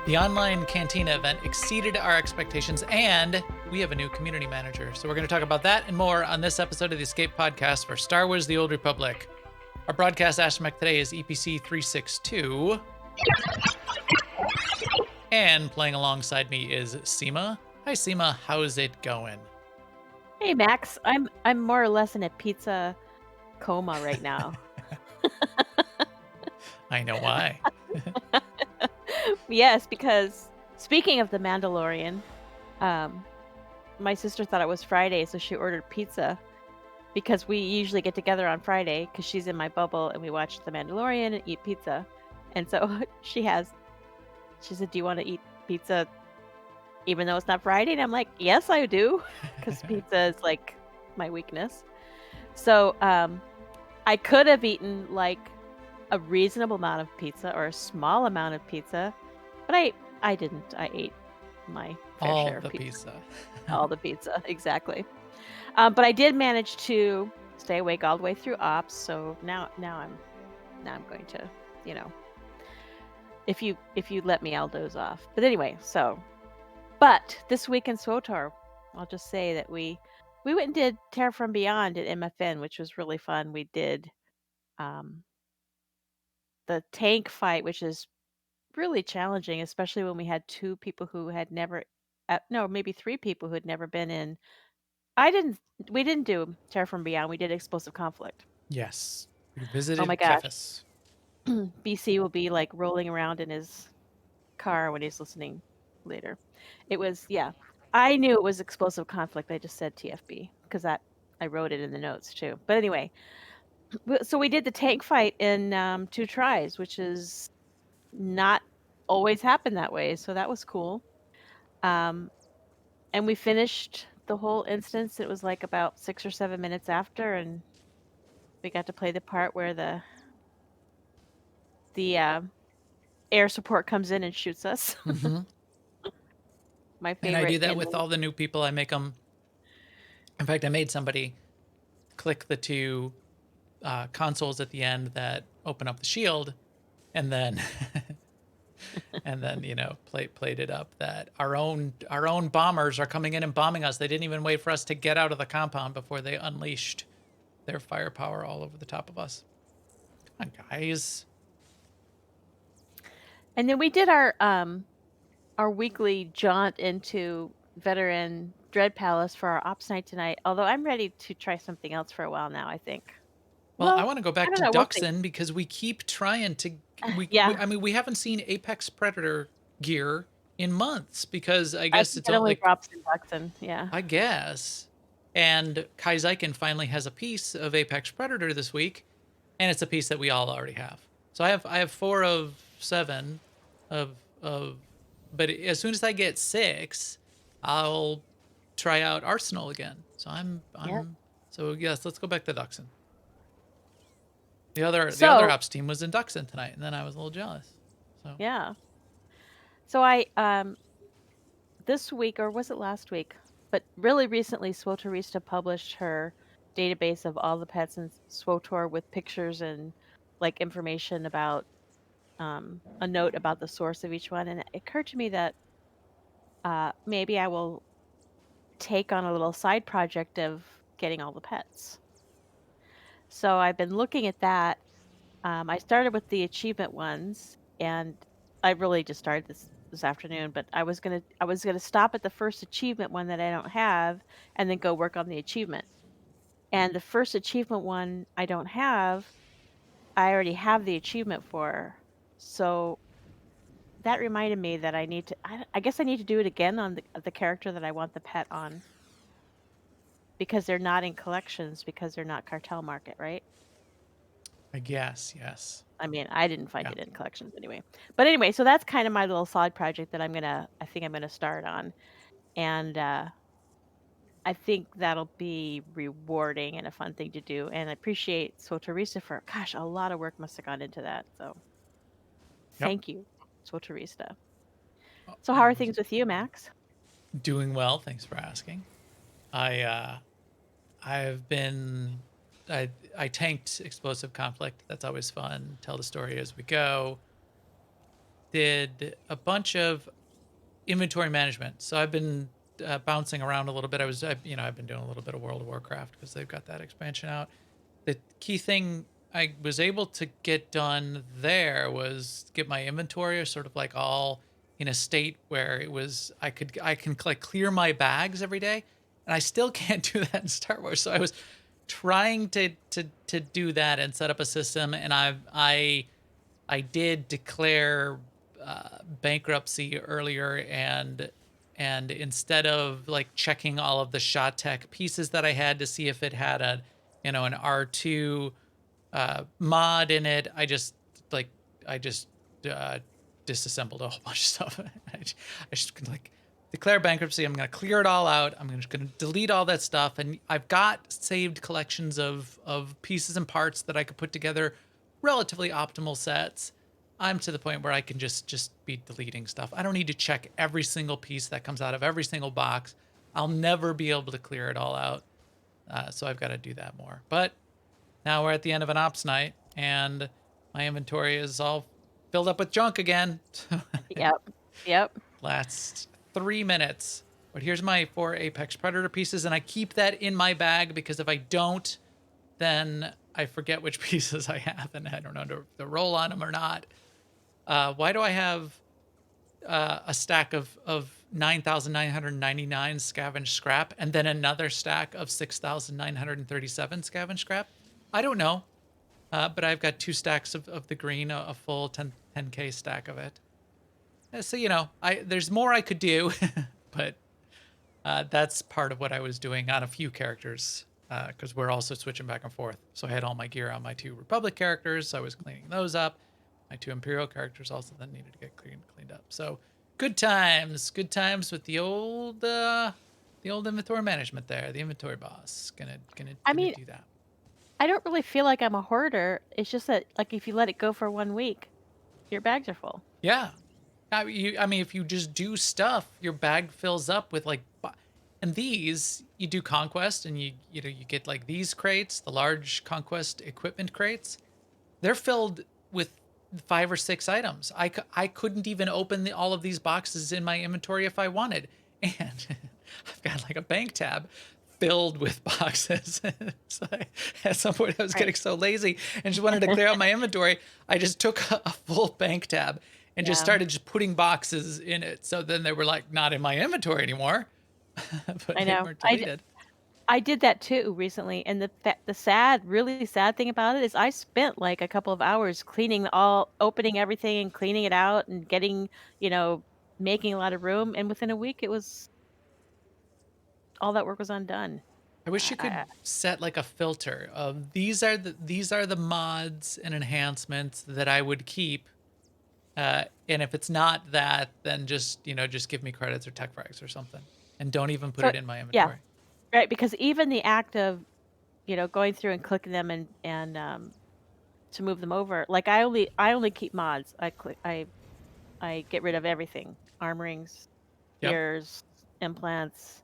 The online Cantina event exceeded our expectations, and we have a new community manager. So we're going to talk about that and more on this episode of the Escape Podcast for Star Wars The Old Republic. Our broadcast astromech today is EPC 362. And playing alongside me is Seema. Hi, Seema. How's it going? Hey, Max. I'm more or less in a pizza coma right now. I know why. Yes, because speaking of The Mandalorian, my sister thought it was Friday, so she ordered pizza because we usually get together on Friday because she's in my bubble and we watch The Mandalorian and eat pizza. And so she said, do you want to eat pizza even though it's not Friday? And I'm like, yes, I do, because pizza is like my weakness. So I could have eaten like a reasonable amount of pizza or a small amount of pizza, but I didn't. I ate my fair share of pizza. All the pizza, exactly. But I did manage to stay awake all the way through ops. So now I'm going to, if you let me, I'll doze off. But anyway, but this week in SWTOR, I'll just say that we went and did Terra from Beyond at MFN, which was really fun. We did the tank fight, which is really challenging, especially when we had two people who had never, maybe three people who had never been in. We didn't do Terra from Beyond. We did Explosive Conflict. Yes. We visited Oh my gosh. Kefis. BC will be like rolling around in his car when he's listening later. It was, yeah. I knew it was Explosive Conflict. I just said TFB because I wrote it in the notes too. But anyway, so we did the tank fight in 2 tries, which is not always happen that way. So that was cool. And we finished the whole instance. It was like about 6 or 7 minutes after, and we got to play the part where the air support comes in and shoots us. Mm-hmm. My favorite. And I do that with all the new people. I make them. In fact, I made somebody click the 2 consoles at the end that open up the shield, and then played it up that our own bombers are coming in and bombing us. They didn't even wait for us to get out of the compound before they unleashed their firepower all over the top of us. Come on, guys. And then we did our weekly jaunt into Veteran Dread Palace for our ops night tonight. Although I'm ready to try something else for a while now, I think. Well, I want to go back to Duxon because we keep trying to. We haven't seen Apex Predator gear in months because I guess it's only drops in Duxon. Yeah, I guess. And Kai Zykin finally has a piece of Apex Predator this week, and it's a piece that we all already have. So I have 4 of 7 of. But as soon as I get 6, I'll try out Arsenal again. So So yes, let's go back to Duxon. The other ops team was in Duxon tonight, and then I was a little jealous. So yeah. So I this week, or was it last week? But really recently, SWTORista published her database of all the pets in SWTOR with pictures and like information about a note about the source of each one. And it occurred to me that maybe I will take on a little side project of getting all the pets. So I've been looking at that. I started with the achievement ones, and I really just started this afternoon, but I was gonna stop at the first achievement one that I don't have and then go work on the achievement. And the first achievement one I don't have, I already have the achievement for. So that reminded me that I need to, I guess I need to do it again on the character that I want the pet on. Because they're not in collections, because they're not cartel market, right? I guess, yes. I mean, I didn't find it in collections anyway. But anyway, so that's kind of my little side project that I think I'm gonna start on. And I think that'll be rewarding and a fun thing to do. And I appreciate SWTORista for, gosh, a lot of work must have gone into that. So thank you, SWTORista. So how are things with you, Max? Doing well, thanks for asking. I tanked Explosive Conflict. That's always fun. Tell the story as we go. did a bunch of inventory management. So I've been bouncing around a little bit. I've been doing a little bit of World of Warcraft because they've got that expansion out. The key thing I was able to get done there was get my inventory sort of like all in a state where it was I can like clear my bags every day, and I still can't do that in Star Wars. So I was trying to do that and set up a system, and I did declare bankruptcy earlier, and instead of like checking all of the shot tech pieces that I had to see if it had an R2 mod in it, like I just uh, disassembled a whole bunch of stuff. I just like declare bankruptcy. I'm gonna clear it all out. I'm just gonna delete all that stuff, and I've got saved collections of pieces and parts that I could put together relatively optimal sets. I'm to the point where I can just be deleting stuff. I don't need to check every single piece that comes out of every single box. I'll never be able to clear it all out. So I've got to do that more. But now we're at the end of an ops night, and my inventory is all filled up with junk again. Yep. Yep. Last 3 minutes. But here's my 4 Apex Predator pieces, and I keep that in my bag because if I don't, then I forget which pieces I have, and I don't know to roll on them or not. Why do I have a stack of 9,999 scavenged scrap and then another stack of 6,937 scavenged scrap? I don't know. But I've got 2 stacks of the green, a full 10K stack of it. So, there's more I could do, but that's part of what I was doing on a few characters, because we're also switching back and forth. So I had all my gear on my 2 Republic characters, so I was cleaning those up. My 2 Imperial characters also then needed to get cleaned up. So good times with the old inventory management there. The inventory boss gonna I mean, do that. I don't really feel like I'm a hoarder. It's just that, like, if you let it go for 1 week, your bags are full. Yeah. I mean, if you just do stuff, your bag fills up with like, and these you do conquest, and you get like these crates, the large conquest equipment crates. They're filled with 5 or 6 items. I couldn't even open all of these boxes in my inventory if I wanted, and I've got like a bank tab filled with boxes. So at some point I was getting so lazy and just wanted to clear out my inventory. I just took a full bank tab and just started just putting boxes in it. So then they were like not in my inventory anymore, but I they know. weren't deleted. I did that too recently, and the really sad thing about it is I spent like a couple of hours opening everything and cleaning it out and getting, you know, making a lot of room, and within a week it was all that work was undone. I wish I, you could I, set like a filter of these are the mods and enhancements that I would keep. And if it's not that, then just give me credits or tech frags or something, and don't even put so it in my yeah, inventory. right, because even the act of, going through and clicking them and to move them over, like I only keep mods. I get rid of everything, armorings, Yep. gears, implants,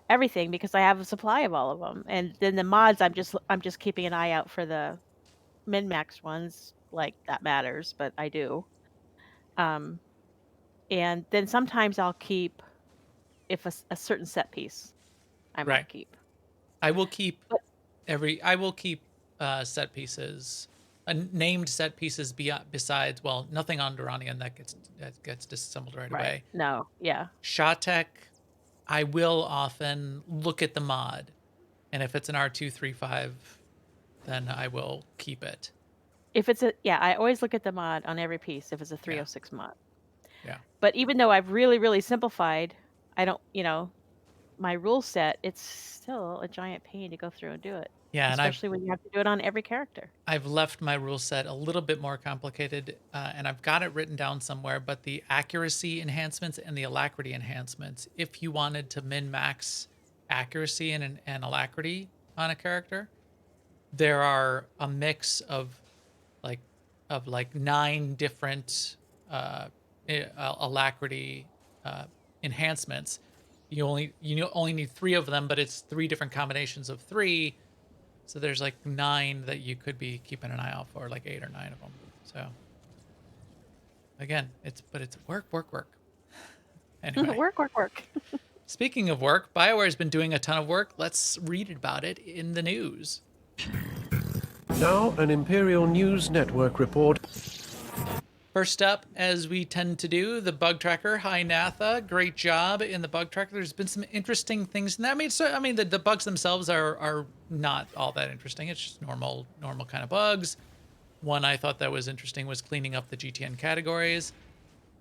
everything because I have a supply of all of them. And then the mods, I'm just keeping an eye out for the min-max ones, like that matters, but I do. Um, and then sometimes I'll keep if a certain set piece I Right. might keep. I will keep But I will keep set pieces, named set pieces besides, well, nothing on Duranian that gets disassembled right right, away. no, yeah. Shawtech, I will often look at the mod, and if it's an R235, then I will keep it. If it's a yeah, I always look at the mod on every piece if it's a Yeah, 306 mod. yeah, But even though I've really, really simplified, I don't, my rule set, it's still a giant pain to go through and do it, yeah. And especially when you have to do it on every character. I've left my rule set a little bit more complicated, and I've got it written down somewhere. But the accuracy enhancements and the alacrity enhancements, if you wanted to min max accuracy and alacrity on a character, there are a mix like like 9 different alacrity enhancements. You only need 3 of them, but it's 3 different combinations of 3. So there's like 9 that you could be keeping an eye out for, like 8 or 9 of them. So Again, it's work, work, work. Anyway, Work, work, work. speaking of work, BioWare's been doing a ton of work. Let's read about it in the news. Now, an Imperial News Network report. First up, as we tend to do, the bug tracker. Hi, Natha. Great job in the bug tracker. There's been some interesting things in that. The bugs themselves are not all that interesting. It's just normal kind of bugs. One I thought that was interesting was cleaning up the GTN categories.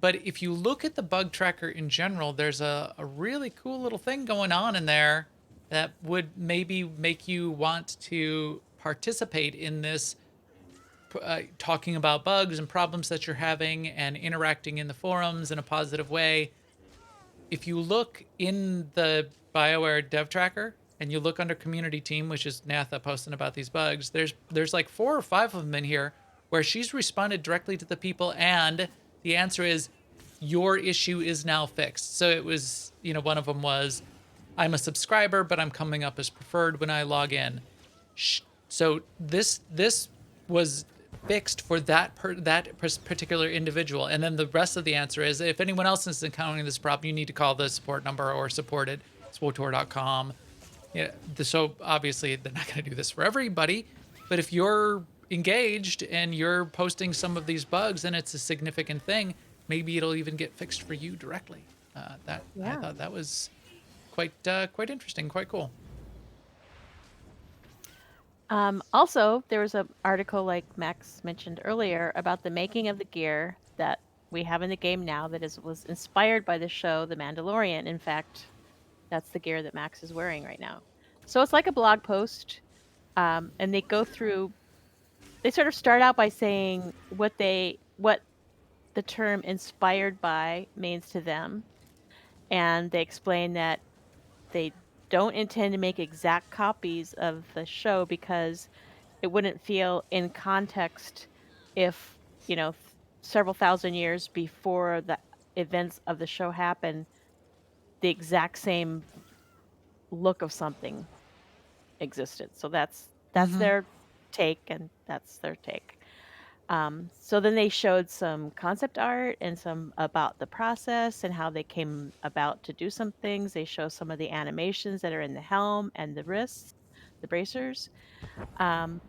But if you look at the bug tracker in general, there's a really cool little thing going on in there that would maybe make you want to participate in this, talking about bugs and problems that you're having and interacting in the forums in a positive way. If you look in the BioWare dev tracker and you look under community team, which is Natha posting about these bugs, there's like 4 or 5 of them in here where she's responded directly to the people, and the answer is your issue is now fixed. So it was, one of them was, I'm a subscriber, but I'm coming up as preferred when I log in. So this was fixed for that particular individual. And then the rest of the answer is, if anyone else is encountering this problem, you need to call the support number or support at SWTOR.com. Yeah, so obviously they're not going to do this for everybody, but if you're engaged and you're posting some of these bugs and it's a significant thing, maybe it'll even get fixed for you directly. I thought that was quite interesting, quite cool. Also, there was an article, like Max mentioned earlier, about the making of the gear that we have in the game now that was inspired by the show The Mandalorian. In fact, that's the gear that Max is wearing right now. So it's like a blog post, and they go through. They sort of start out by saying what the term "inspired by" means to them, and they explain that they don't intend to make exact copies of the show because it wouldn't feel in context if, several thousand years before the events of the show happen, the exact same look of something existed. So that's their take, and that's their take. So then they showed some concept art and some about the process and how they came about to do some things. They show some of the animations that are in the helm and the wrists, the bracers. And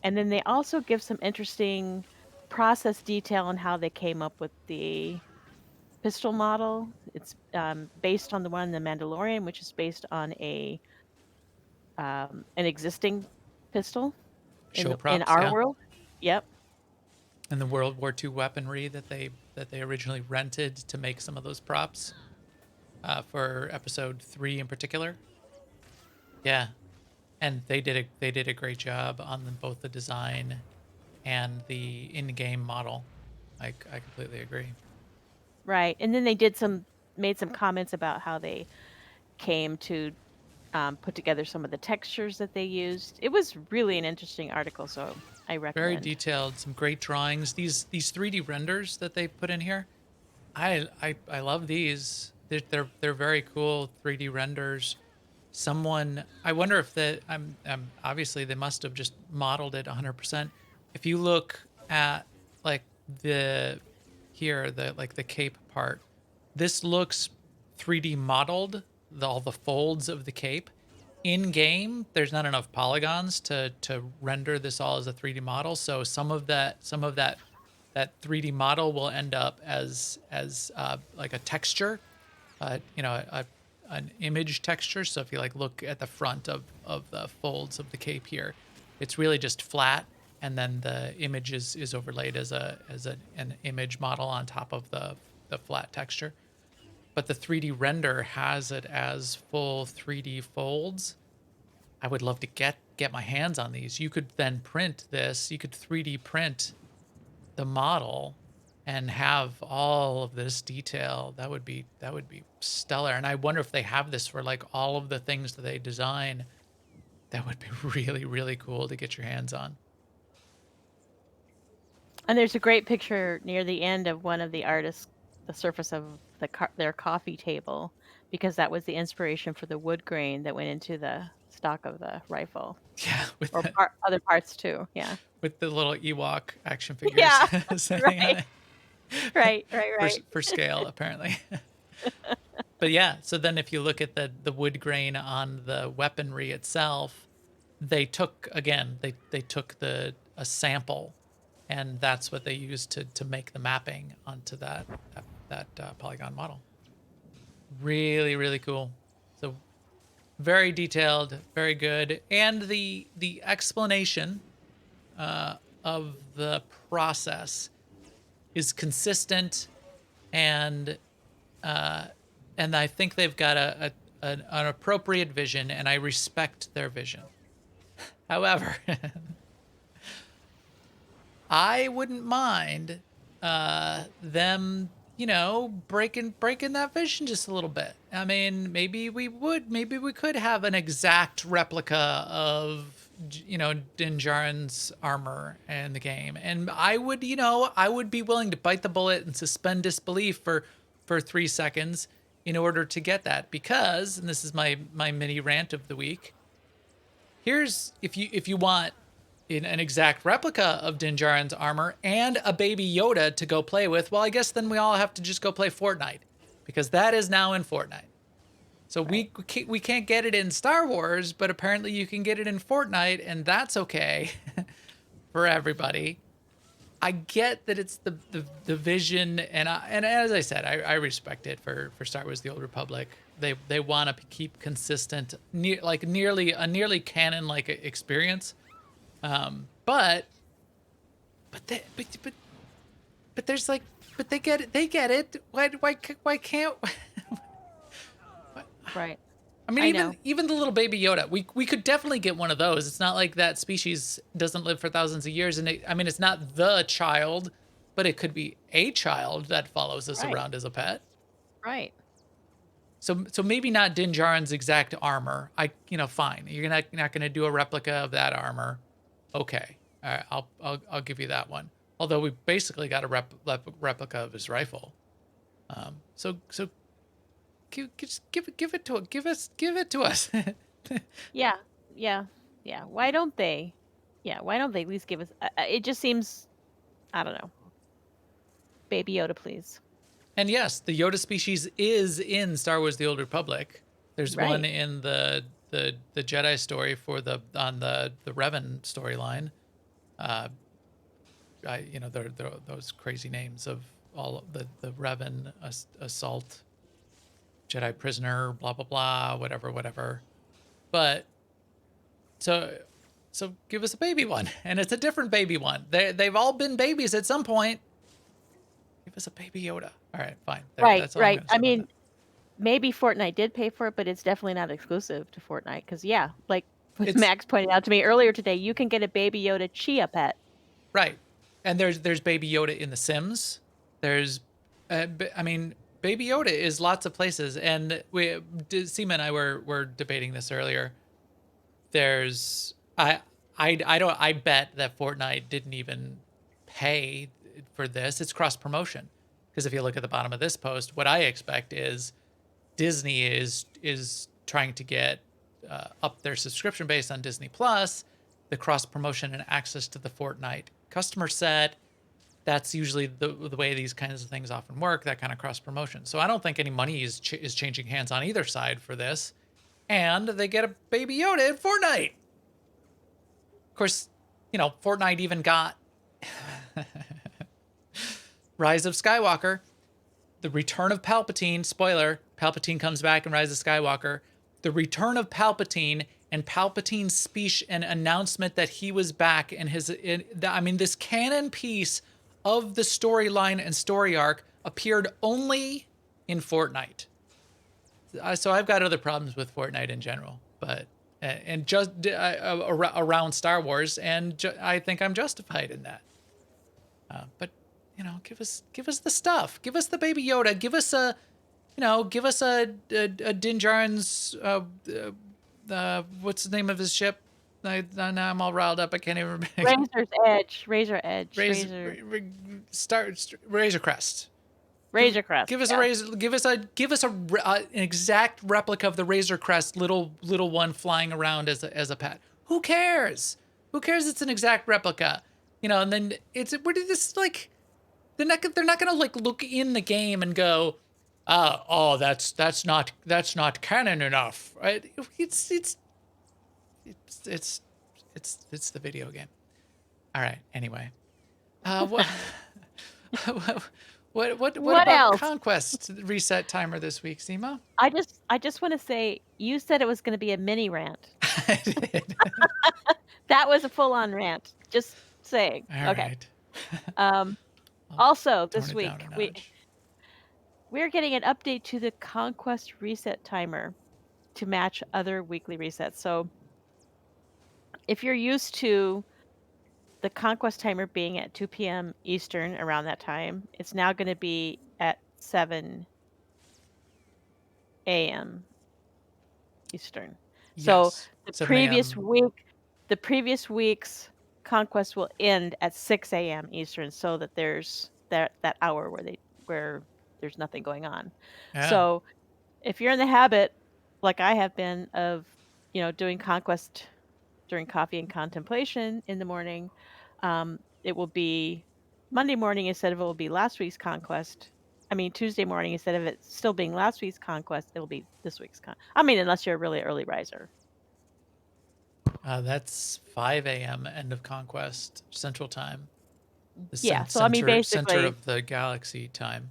then they also give some interesting process detail on how they came up with the pistol model. It's based on the one in The Mandalorian, which is based on an existing pistol Show in props, our yeah. world. Yep. And the World War II weaponry that they originally rented to make some of those props, for episode 3 in particular. Yeah, and they did a great job on both the design and the in-game model. I completely agree. Right. And then they made some comments about how they came to put together some of the textures that they used. It was really an interesting article, so I Very recommend. detailed, some great drawings. These 3D renders that they put in here, I love these. They're very cool 3D renders. I wonder if obviously they must have just modeled it 100%. If you look at like the cape part, this looks 3D modeled, all the folds of the cape. In game, there's not enough polygons to render this all as a 3D model, so some of that 3D model will end up as like a texture, an image texture. So if you look at the front of the folds of the cape here, it's really just flat, and then the image is overlaid as an image model on top of the flat texture. But the 3D render has it as full 3D folds. I would love to get my hands on these. You could then print this. You could 3D print the model and have all of this detail. That would be stellar. And I wonder if they have this for all of the things that they design. That would be really, really cool to get your hands on. And there's a great picture near the end of one of the artists, the surface of their coffee table, because that was the inspiration for the wood grain that went into the stock of the rifle. Yeah, Other parts too. Yeah. with the little Ewok action figures Yeah, sitting on right. it. Right, for scale, apparently. But yeah, so then if you look at the wood grain on the weaponry itself, they took again, they took a sample, and that's what they used to make the mapping onto that polygon model. Really, really cool. So very detailed, very good, and the explanation of the process is consistent, and and I think they've got an appropriate vision, and I respect their vision. However, I wouldn't mind them, breaking that vision just a little bit. I mean, maybe we could have an exact replica of, Din Djarin's armor in the game, and I would be willing to bite the bullet and suspend disbelief for 3 seconds in order to get that, because, and this is my mini rant of the week. Here's, if you want an exact replica of Din Djarin's armor and a baby Yoda to go play with, well, I guess then we all have to just go play Fortnite, because that is now in Fortnite. So right. we can't get it in Star Wars, but apparently you can get it in Fortnite, and that's okay for everybody. I get that it's the vision, and as I said, I respect it for Star Wars: The Old Republic. They want to keep consistent, nearly canon like experience. But there's like, but they get it. Why can't? Right. I mean, even the little baby Yoda, we could definitely get one of those. It's not like that species doesn't live for thousands of years, and it's not the child, but it could be a child that follows us around as a pet. Right. So maybe not Din Djarin's exact armor. Fine. You're not going to do a replica of that armor. Okay. All right, I'll give you that one. Although we basically got a replica of his rifle. So give it to us. Yeah. Why don't they at least give us? It just seems, I don't know. Baby Yoda, please. And yes, the Yoda species is in Star Wars: The Old Republic. There's one in the Jedi story on the Revan storyline. Those crazy names of all of the Revan assault, Jedi prisoner, blah blah blah, whatever. But so give us a baby one, and it's a different baby one. They've all been babies at some point. Give us a baby Yoda. All right, fine. Right. I mean, maybe Fortnite did pay for it, but it's definitely not exclusive to Fortnite. Because like Max pointed out to me earlier today, you can get a baby Yoda Chia pet. Right, and there's baby Yoda in The Sims. There's, Baby Yoda is lots of places, and Seema and I were debating this earlier. I bet that Fortnite didn't even pay for this. It's cross promotion, because if you look at the bottom of this post, what I expect is Disney is trying to get up their subscription base on Disney Plus, the cross promotion and access to the Fortnite customer set. That's usually the way these kinds of things often work, that kind of cross promotion. So I don't think any money is changing hands on either side for this. And they get a baby Yoda in Fortnite. Of course, Fortnite even got Rise of Skywalker, the return of Palpatine. Spoiler, Palpatine comes back in Rise of Skywalker. The return of Palpatine and Palpatine's speech and announcement that he was back, and this canon piece of the storyline and story arc appeared only in Fortnite. So I've got other problems with Fortnite in general, but and just around Star Wars, and I think I'm justified in that. But give us the stuff. Give us the baby Yoda. Give us a Din Djarin's what's the name of his ship? I'm all riled up. I can't even remember. Razor Edge. Razor Crest. Razor Crest. Give us a razor. Give us an exact replica of the Razor Crest, little one flying around as a pet. Who cares? Who cares? It's an exact replica. And then this they're not gonna like look in the game and go, oh, that's not canon enough, right? It's it's the video game. All right. Anyway, what what What about else? Conquest Reset timer this week, Seema? I just want to say you said it was going to be a mini rant. I did. That was a full-on rant. Just saying. All Okay. right. Um, I'll also tone this it down week a notch. we're getting an update to the Conquest Reset timer to match other weekly resets. So if you're used to the Conquest timer being at 2 p.m. Eastern around that time, it's now going to be at 7 a.m. Eastern. So Yes. 7 a.m. the previous week's Conquest will end at 6 a.m. Eastern, so that there's that hour where there's nothing going on. Yeah. So if you're in the habit, like I have been, of doing Conquest during coffee and contemplation in the morning, it will be Monday morning instead of it will be last week's Conquest. I mean, Tuesday morning instead of it still being last week's Conquest, it'll be this week's I mean, unless you're a really early riser. That's 5 a.m. end of Conquest Central Time. The Yeah. So I mean, center of the galaxy time,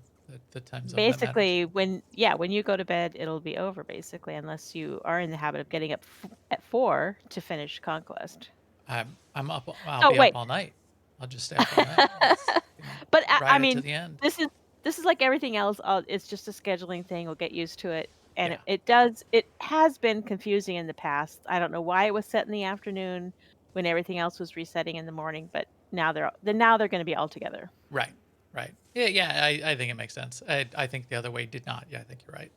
the time zone that matters. basically, when you go to bed, it'll be over basically, unless you are in the habit of getting up at 4 to finish Conquest. I'm up. I'll Oh be up wait, all night. I'll just stay up all night. Let's, but I ride it to mean, the end. this is like everything else. It's just a scheduling thing. We'll get used to it, and Yeah. it has been confusing in the past. I don't know why it was set in the afternoon when everything else was resetting in the morning, but now they're going to be all together. Right. Right. Yeah. Yeah. I think it makes sense. I think the other way did not. Yeah. I think you're right.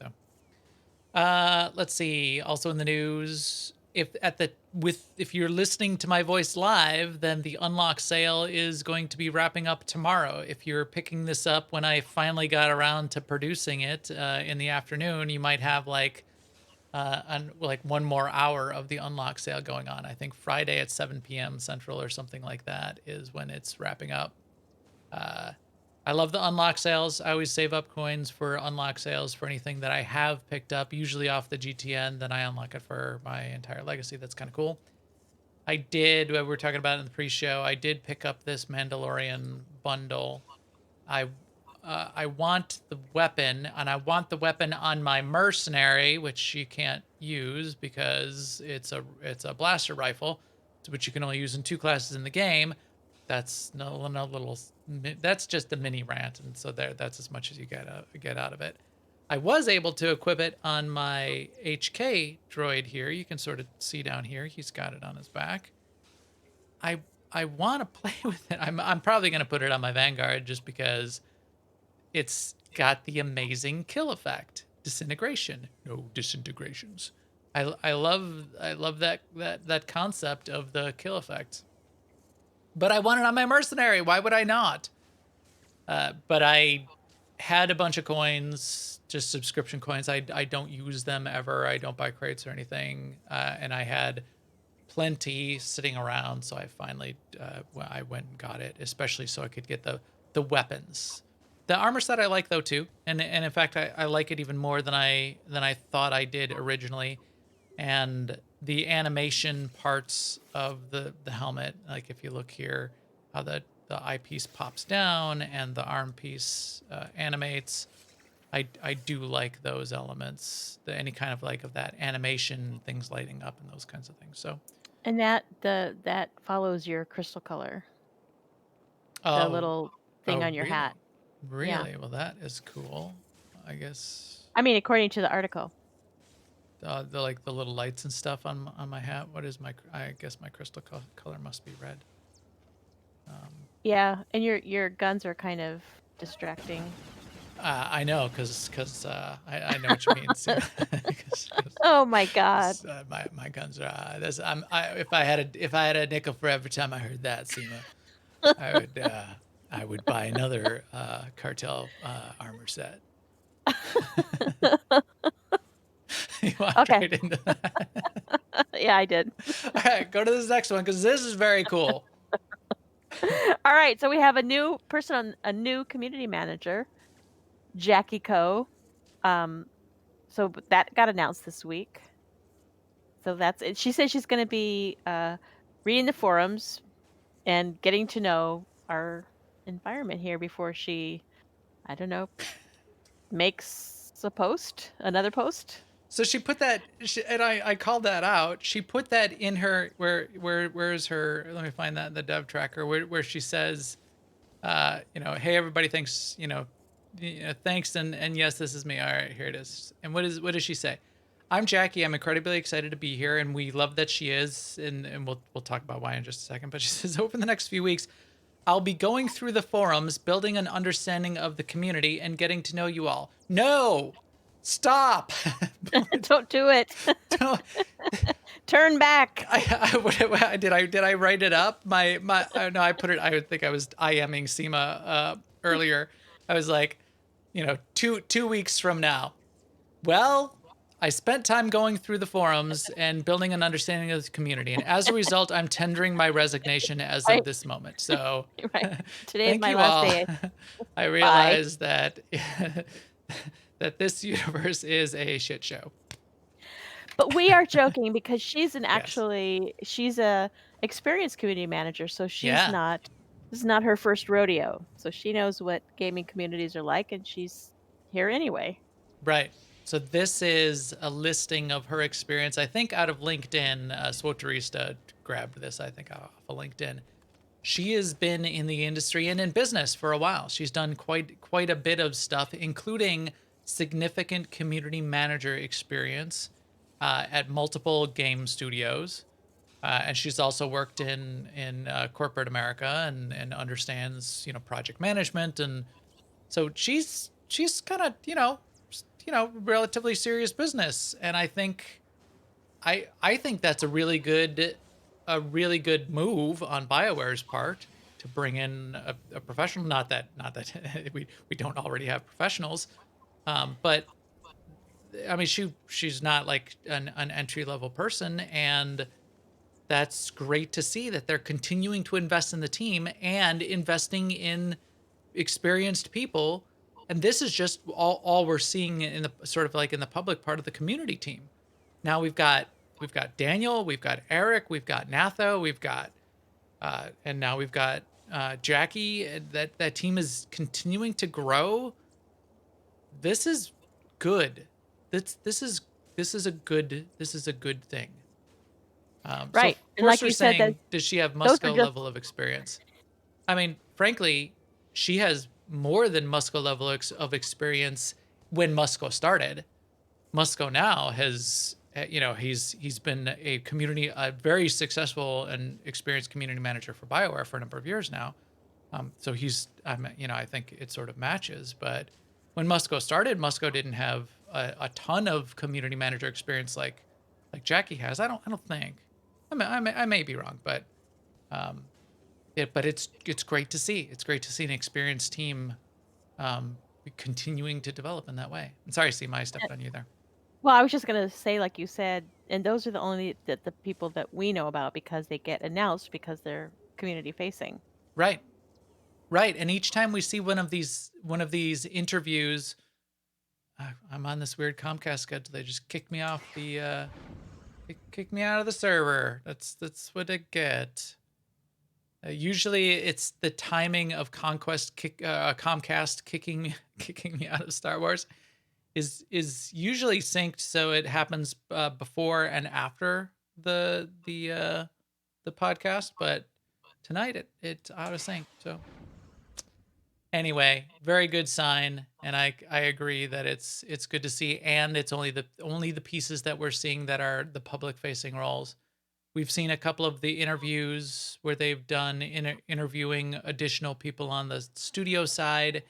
So, let's see. Also in the news, if you're listening to my voice live, then the unlock sale is going to be wrapping up tomorrow. If you're picking this up when I finally got around to producing it in the afternoon, you might have like one more hour of the unlock sale going on. I think Friday at 7 p.m. Central or something like that is when it's wrapping up. I love the unlock sales. I always save up coins for unlock sales for anything that I have picked up, usually off the GTN. Then I unlock it for my entire legacy. That's kind of cool. We were talking about it in the pre-show, I did pick up this Mandalorian bundle. I want the weapon, and I want the weapon on my mercenary, which you can't use because it's a blaster rifle, which you can only use in 2 classes in the game. That's that's just a mini rant, and so that's as much as you get out of it. I was able to equip it on my HK droid here. You can sort of see down here. He's got it on his back. I want to play with it. I'm probably going to put it on my Vanguard just because it's got the amazing kill effect. Disintegration. No disintegrations. I love that concept of the kill effect. But I want it on my mercenary. Why would I not? But I had a bunch of coins, just subscription coins. I don't use them ever. I don't buy crates or anything. And I had plenty sitting around, so I finally I went and got it, especially so I could get the weapons. The armor set I like though too, and in fact I like it even more than I thought I did originally. And the animation parts of the helmet, like if you look here, how the eyepiece pops down and the arm piece animates, I do like those elements. Any kind of like of that animation, things lighting up and those kinds of things. So, And that follows your crystal color, the oh, little thing on your really? hat. Yeah. Really? Well, that is cool. I guess I mean, according to the article. the like the little lights and stuff on my hat. What is I guess my crystal color must be red. Yeah, and your guns are kind of distracting. I know, cause I know what you mean. See, Oh my god. my guns are. If I had a nickel for every time I heard that, Seema, I would buy another cartel armor set. You walked Okay. right into that. Yeah, I did. All right, go to this next one because this is very cool. All right, so we have a new person, a new community manager, JackieKo. So that got announced this week. So that's it. She says she's going to be reading the forums and getting to know our environment here before she, I don't know, makes a post, another post. So she put that, and I called that out. She put that in her where's her? Let me find that in the dev tracker where she says, hey everybody, thanks, thanks and yes, this is me. All right, here it is. And what does she say? I'm Jackie. I'm incredibly excited to be here, and we love that she is. And we'll talk about why in just a second. But she says over the next few weeks, I'll be going through the forums, building an understanding of the community, and getting to know you all. No, stop. Don't do it. Don't. Turn back. Did I write it up? No, I put it. I think I was IMing Seema earlier. I was like, 2 weeks from now. Well, I spent time going through the forums and building an understanding of the community, and as a result, I'm tendering my resignation as Right. of this moment. So, Right. Today is thank my you last all. day. I realize that that this universe is a shit show. But we are joking because she's Yes. she's a experienced community manager, so Yeah. this is not her first rodeo. So she knows what gaming communities are like, and she's here anyway. Right. So this is a listing of her experience. I think out of LinkedIn, SWTOR grabbed this, I think, off of LinkedIn. She has been in the industry and in business for a while. She's done quite a bit of stuff, including significant community manager experience at multiple game studios. And she's also worked in corporate America and understands project management, and so she's kind of relatively serious business. And I think that's a really good move on BioWare's part to bring in a professional. Not that we don't already have professionals, but I mean she's not like an entry level person, and that's great to see that they're continuing to invest in the team and investing in experienced people. And this is just all we're seeing in the sort of like in the public part of the community team. Now we've got Daniel, we've got Eric, we've got Natho, we've got and now we've got Jackie. That team is continuing to grow. This is good. This is a good thing. So Right. of And course like we're you said, saying, does she have those are Musco just level of experience? I mean, frankly, she has more than Musco level of experience when Musco started. Musco now has, he's been a very successful and experienced community manager for BioWare for a number of years now. So I think it sort of matches. But when Musco started, Musco didn't have a ton of community manager experience like Jackie has. I don't think. I may be wrong, but but it's great to see. It's great to see an experienced team continuing to develop in that way. And sorry, Seema, I stepped on you there. well, I was just gonna say, like you said, and those are the only the people that we know about because they get announced because they're community facing. Right, right. And each time we see one of these interviews, I'm on this weird Comcast schedule. They just kicked me off the kicked me out of the server. That's what I get. Usually, it's the timing of Comcast kicking me out of Star Wars is usually synced, so it happens before and after the podcast. But tonight it's out of sync. So anyway, very good sign, and I agree that it's good to see, and it's only the pieces that we're seeing that are the public facing roles. We've seen a couple of the interviews where they've done interviewing additional people on the studio side,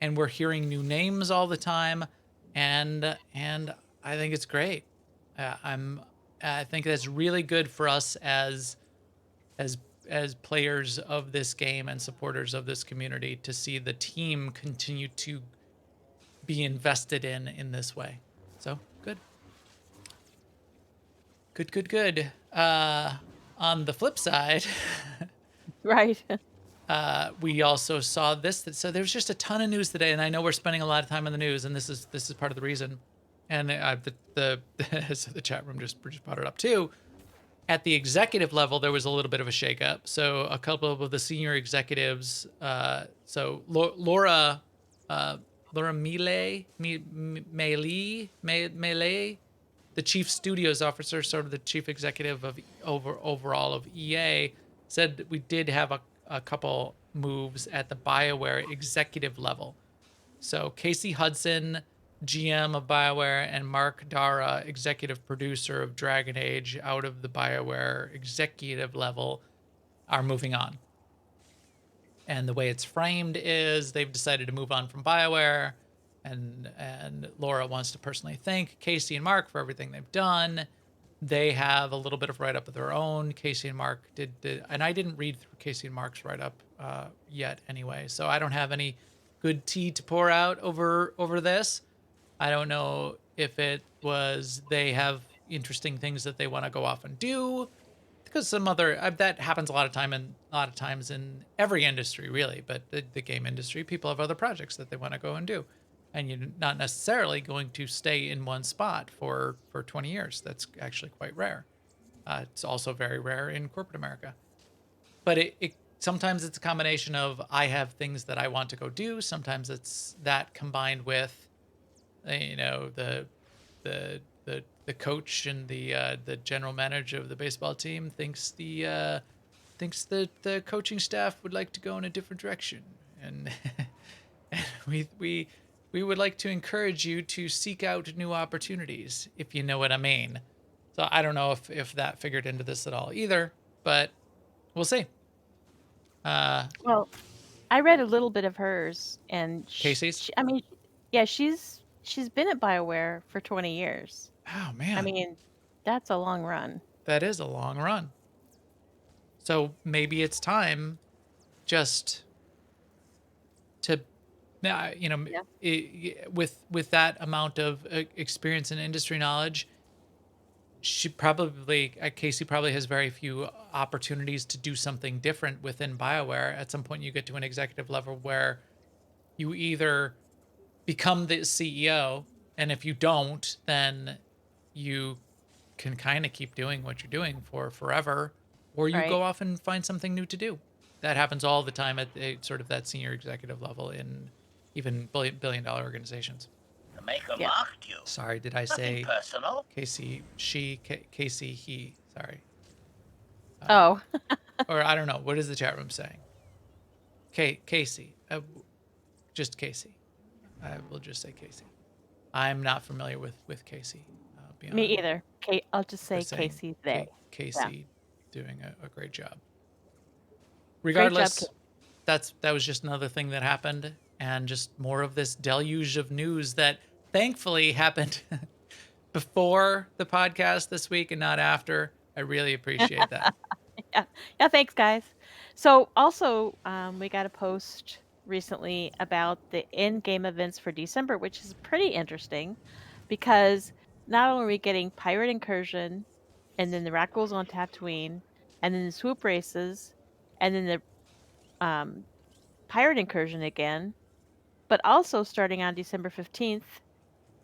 and we're hearing new names all the time, and I think it's great. I think that's really good for us as players of this game and supporters of this community to see the team continue to be invested in this way. So good. Good. On the flip side, Right. We also saw this. So there's just a ton of news today, and I know we're spending a lot of time on the news, and this is part of the reason. And so the chat room just brought it up too. At the executive level, there was a little bit of a shakeup. So a couple of the senior executives, so Laura Melee, the chief studios officer, sort of the chief executive of overall of EA, said that we did have a couple moves at the BioWare executive level. So Casey Hudson, GM of BioWare, and Mark Dara, executive producer of Dragon Age, out of the BioWare executive level, are moving on. And the way it's framed is they've decided to move on from BioWare, and Laura wants to personally thank Casey and Mark for everything they've done. They have a little bit of write-up of their own. Casey and Mark did and I didn't read through Casey and Mark's write-up yet anyway, so I don't have any good tea to pour out over this. I don't know if it was they have interesting things that they want to go off and do, because some other that happens a lot of times in every industry really, but the game industry, people have other projects that they want to go and do, and you're not necessarily going to stay in one spot for 20 years. That's actually quite rare. It's also very rare in corporate America. But it sometimes it's a combination of I have things that I want to go do. Sometimes it's that combined with, the coach and the general manager of the baseball team thinks the coaching staff would like to go in a different direction, and and we would like to encourage you to seek out new opportunities, if you know what I mean. So I don't know if that figured into this at all either, but we'll see. Well, I read a little bit of hers, and Casey's. I mean, yeah, she's been at BioWare for 20 years. Oh I man, mean, that's a long run. that is a long run. So maybe it's time just to, Yeah. with that amount of experience and industry knowledge, Casey probably has very few opportunities to do something different within BioWare. At some point, you get to an executive level where you either become the CEO, and if you don't, then you can kind of keep doing what you're doing for forever, or you Right. go off and find something new to do. That happens all the time at sort of that senior executive level in even billion dollar organizations. The maker Yeah. marked you. Sorry, did I Nothing say personal. Casey? Casey, he. Sorry. Oh, Or I don't know. What is the chat room saying? Casey. Just Casey. I will just say Casey. I'm not familiar with Casey. Beyond me either. I'll just say saying Casey, they. Casey doing a great job. Great job, Regardless, Casey. that was just another thing that happened, and just more of this deluge of news that thankfully happened before the podcast this week and not after. I really appreciate that. Yeah. Yeah, thanks, guys. So, also, we got a post recently about the in-game events for December, which is pretty interesting because not only are we getting Pirate Incursion, and then the Rackles on Tatooine, and then the Swoop Races, and then the Pirate Incursion again, but also starting on December 15th,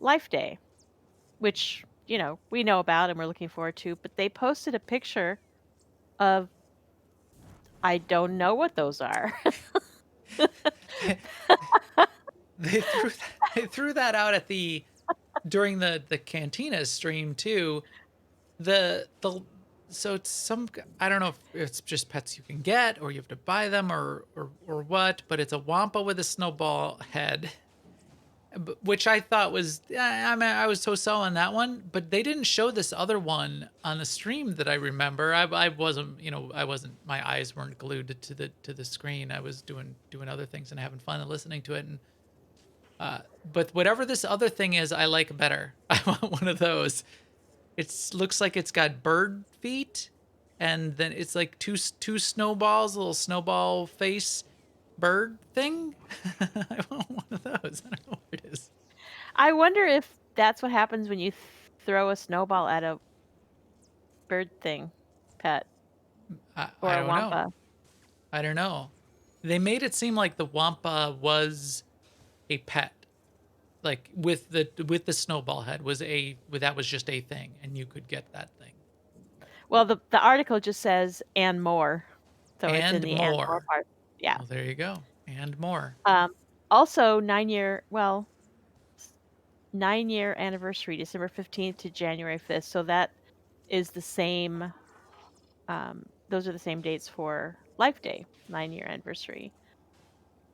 Life Day, which, we know about and we're looking forward to, but they posted a picture of, I don't know what those are. They threw that out at during the Cantina stream too. So it's I don't know if it's just pets you can get or you have to buy them or what, but it's a Wampa with a snowball head, which I thought was, I mean, I was so on that one, but they didn't show this other one on the stream that I remember. I wasn't, my eyes weren't glued to the screen. I was doing other things and having fun and listening to it. And but whatever this other thing is, I like better. I want one of those. It looks like it's got bird feet, and then it's like two snowballs, a little snowball face bird thing. I want one of those. I don't know what it is. I wonder if that's what happens when you throw a snowball at a bird thing pet I or a don't know. Wampa. I don't know. They made it seem like the Wampa was a pet, like with the snowball head that was just a thing, and you could get that thing Well, the article just says and more, so it's in and the and more more. part. Yeah. Well, there you go, and more. Um, Also 9-year anniversary, December 15th to January 5th. So that is the same. Those are the same dates for Life Day, 9-year anniversary.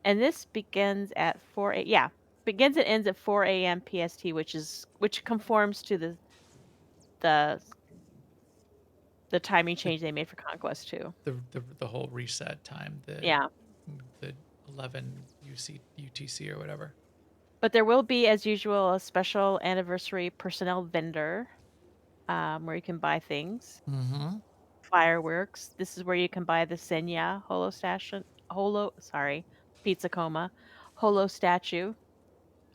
And this begins at begins and ends at 4 a.m. PST, which conforms to the the timing The change they made for Conquest too. the whole reset time, Yeah. the 11 UTC or whatever. But there will be, as usual, a special anniversary personnel vendor where you can buy things. Mm-hmm. Fireworks. This is where you can buy the Senya Pizza Coma Holo statue.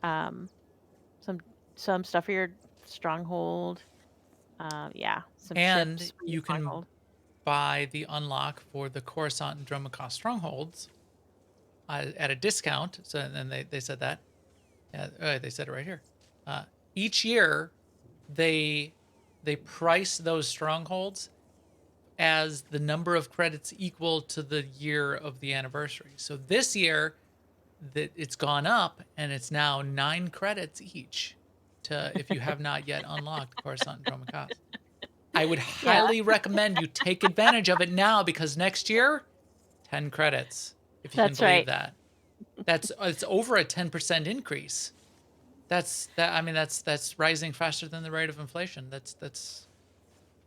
Um, some some stuff for your stronghold. Some And chips for your you can stronghold. buy the unlock for the Coruscant and Dromaka strongholds at a discount. So, and they said that. They said it right here. Each year, they price those strongholds as the number of credits equal to the year of the anniversary. So this year, that it's gone up and it's now 9 credits each to if you have not yet unlocked Coruscant and Dromaka. I would Yeah, highly recommend you take advantage of it now because next year, 10 credits, if you can that's believe right. that. It's over a 10% increase. That's rising faster than the rate of inflation. So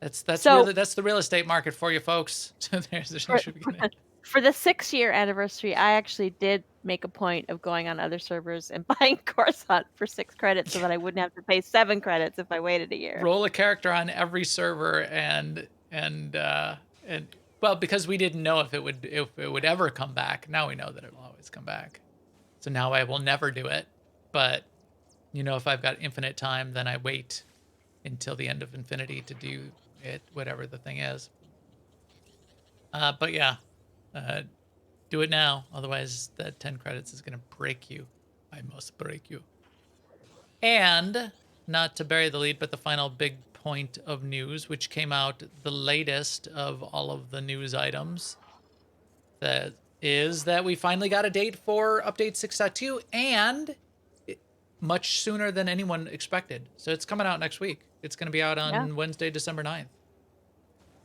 That's the real estate market for you folks. So there's for, should begin. for the 6-year anniversary, I actually did make a point of going on other servers and buying Coruscant for 6 credits so that I wouldn't have to pay 7 credits if I waited a year. Roll a character on every server and well, because we didn't know if it would ever come back. Now we know that it will always come back. So now I will never do it. But if I've got infinite time, then I wait until the end of infinity to do it, whatever the thing is. But yeah, do it now. Otherwise, that 10 credits is going to break you. I must break you. And not to bury the lead, but the final big point of news, which came out the latest of all of the news items, that is that we finally got a date for update 6.2 and much sooner than anyone expected. So it's coming out next week. It's going to be out Yeah. on Wednesday, December 9th.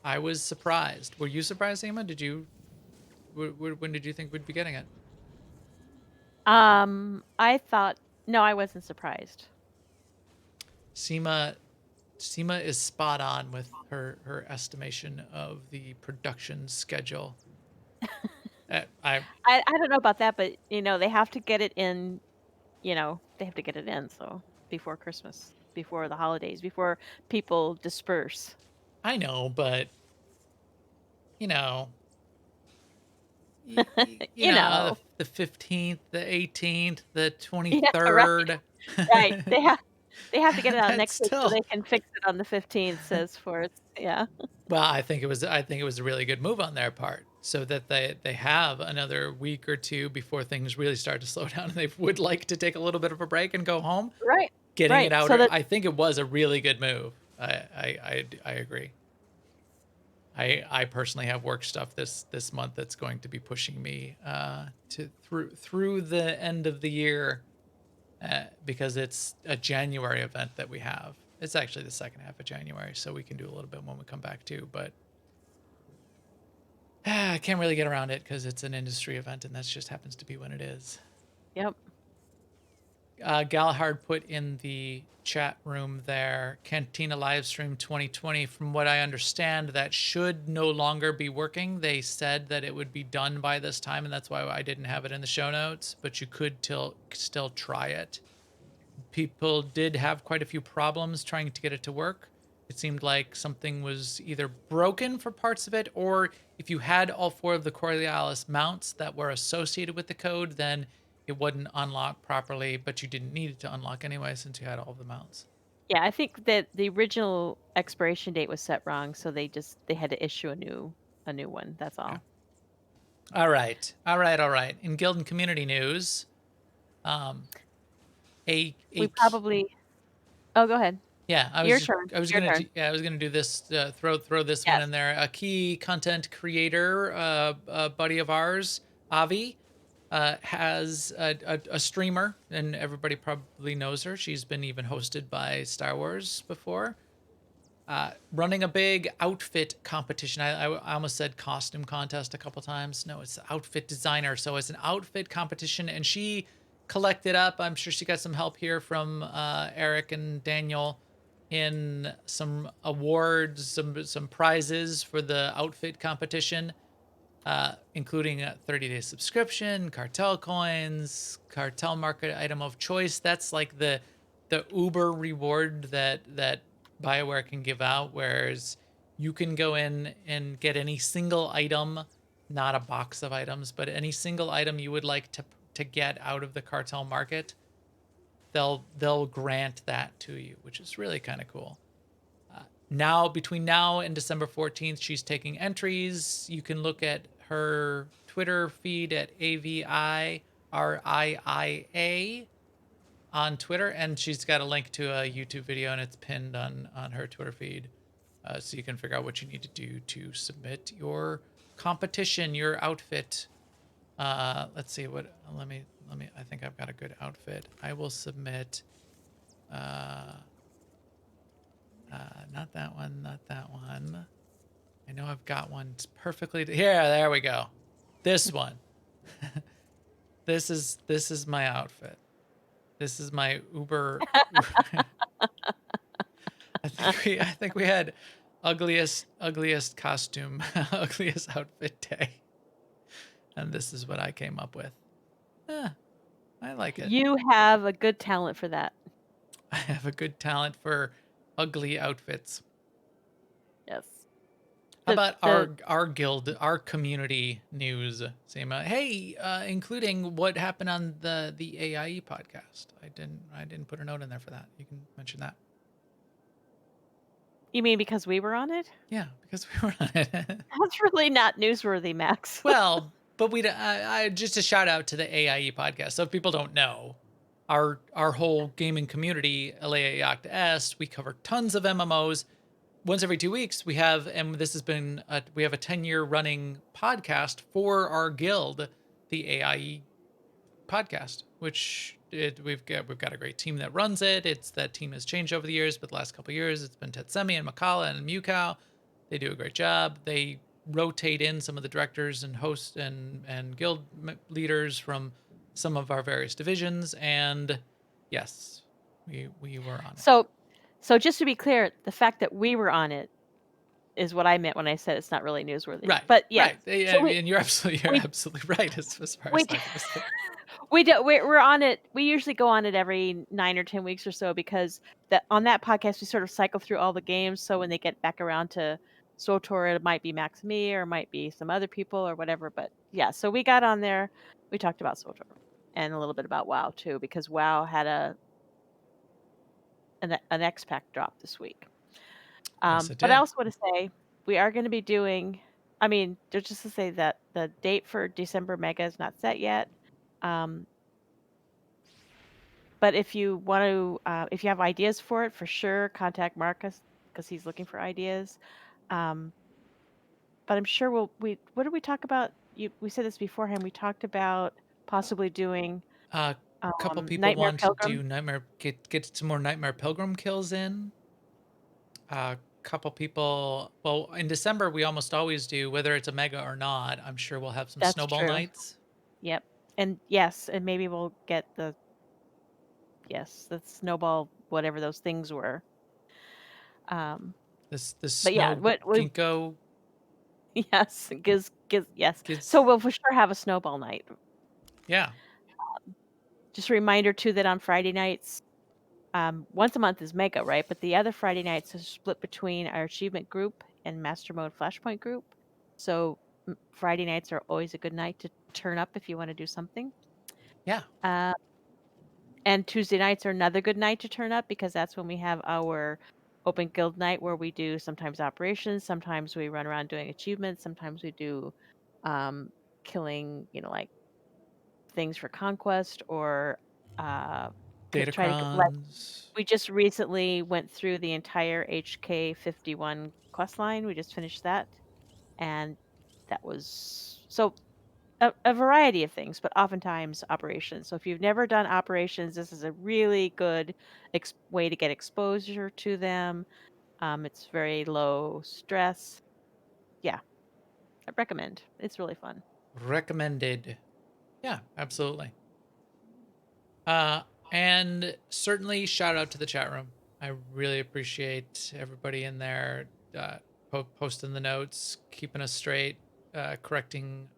I was surprised. Were you surprised, Emma? When did you think we'd be getting it? I thought no, I wasn't surprised. Seema is spot on with her estimation of the production schedule. I don't know about that, but they have to get it in, they have to get it in so before Christmas, before the holidays, before people disperse. I know, but you know, You know. the 15th, the 18th, the Yeah, right. 23rd. Right. They have to get it out That's next week so they still. can fix it on the 15th, says Forrest. Yeah. Well, I think it was a really good move on their part, so that they have another week or two before things really start to slow down, and they would like to take a little bit of a break and go home. Right. Getting it Right. out, So that I think it was a really good move. I agree. I personally have work stuff this month that's going to be pushing me to through the end of the year, because it's a January event that we have. It's actually the second half of January, so we can do a little bit when we come back too. But I can't really get around it because it's an industry event, and that just happens to be when it is. Yep. Galahard put in the chat room there, Cantina livestream 2020. From what I understand, that should no longer be working. They said that it would be done by this time, and that's why I didn't have it in the show notes, but you could still try it. People did have quite a few problems trying to get it to work. It seemed like something was either broken for parts of it, or if you had all 4 of the Coriolis mounts that were associated with the code, then it wouldn't unlock properly, but you didn't need it to unlock anyway since you had all of the mounts. Yeah, I think that the original expiration date was set wrong, so they had to issue a new one. That's all. All right. All right. All right. In guild and community news, um, We a probably. Oh, go ahead. yeah, Your turn. Your turn. I was gonna do this. Throw this one Yes. in there. A key content creator, a buddy of ours, Avi, has a streamer, and everybody probably knows her. She's been even hosted by Star Wars before. Running a big outfit competition. I almost said costume contest a couple times. No, it's outfit designer. So it's an outfit competition, and she collected up. I'm sure she got some help here from Eric and Daniel in some awards, some prizes for the outfit competition, including a 30-day subscription, cartel coins, cartel market item of choice. That's like the Uber reward that BioWare can give out, whereas you can go in and get any single item, not a box of items, but any single item you would like to get out of the cartel market. They'll grant that to you, which is really kind of cool. Now, between now and December 14th, she's taking entries. You can look at her Twitter feed at AVIRIIA on Twitter, and she's got a link to a YouTube video, and it's pinned on her Twitter feed, so you can figure out what you need to do to submit your competition, your outfit. Let's see what. Let me. I think I've got a good outfit. I will submit. Not that one. Not that one. I know I've got one perfectly. Here, there we go. This one. This is my outfit. This is my Uber. I think we had ugliest costume, ugliest outfit day, and this is what I came up with. Yeah, I like it. You have a good talent for that. I have a good talent for ugly outfits. Yes. How about our guild, our community news, Seema? Hey, including what happened on the AIE podcast. I didn't put a note in there for that. You can mention that. You mean because we were on it? Yeah, because we were on it. That's really not newsworthy, Max. Well, but we just a shout out to the AIE podcast. So if people don't know, our whole gaming community, LA Yacht S, we cover tons of MMOs. Once every 2 weeks, we have, and this has been, we have a 10-year running podcast for our guild, the AIE podcast, which we've got a great team that runs it. That team has changed over the years, but the last couple of years, it's been Tetsemi and Makala and Mewcow. They do a great job. They rotate in some of the directors and hosts and guild leaders from some of our various divisions, and yes, we were on it. So just to be clear, the fact that we were on it is what I meant when I said it's not really newsworthy. Right. But yeah. Right. Yeah, and you're absolutely right as far as I'm concerned. We're on it. We usually go on it every 9 or 10 weeks or so because on that podcast we sort of cycle through all the games. So when they get back around to SWTOR, it might be Max and me, or it might be some other people or whatever. But yeah, so we got on there. We talked about SWTOR and a little bit about WoW too, because WoW had an X-Pack drop this week. Yes, it but I did. also want to say we are going to be doing. I mean, just to say that the date for December Mega is not set yet. But if you want to, if you have ideas for it, for sure, contact Marcus because he's looking for ideas. But I'm sure what did we talk about? We said this beforehand. We talked about possibly doing A couple people Nightmare want Pilgrim. to do get some more Nightmare Pilgrim kills in. A couple people. Well, in December we almost always do, whether it's a mega or not. I'm sure we'll have some That's snowball true. nights. Yep. And yes, and maybe we'll get the snowball, whatever those things were. This But yeah, snow what ginkgo. yes, yes. Giz, So we'll for sure have a snowball night. yeah. Just a reminder too that on Friday nights, once a month is Mega, right? But the other Friday nights is split between our achievement group and Master Mode Flashpoint group. So Friday nights are always a good night to turn up if you want to do something. Yeah. And Tuesday nights are another good night to turn up because that's when we have our open guild night where we do sometimes operations, sometimes we run around doing achievements, sometimes we do killing, like things for conquest or try to like Datacrons. we just recently went through the entire HK-51 quest line. We just finished that, and that was so a variety of things, but oftentimes operations. So if you've never done operations, this is a really good way to get exposure to them. It's very low stress. Yeah, I recommend. It's really fun. Recommended. Yeah, absolutely. Uh, and certainly shout out to the chat room. I really appreciate everybody in there posting the notes, keeping us straight, correcting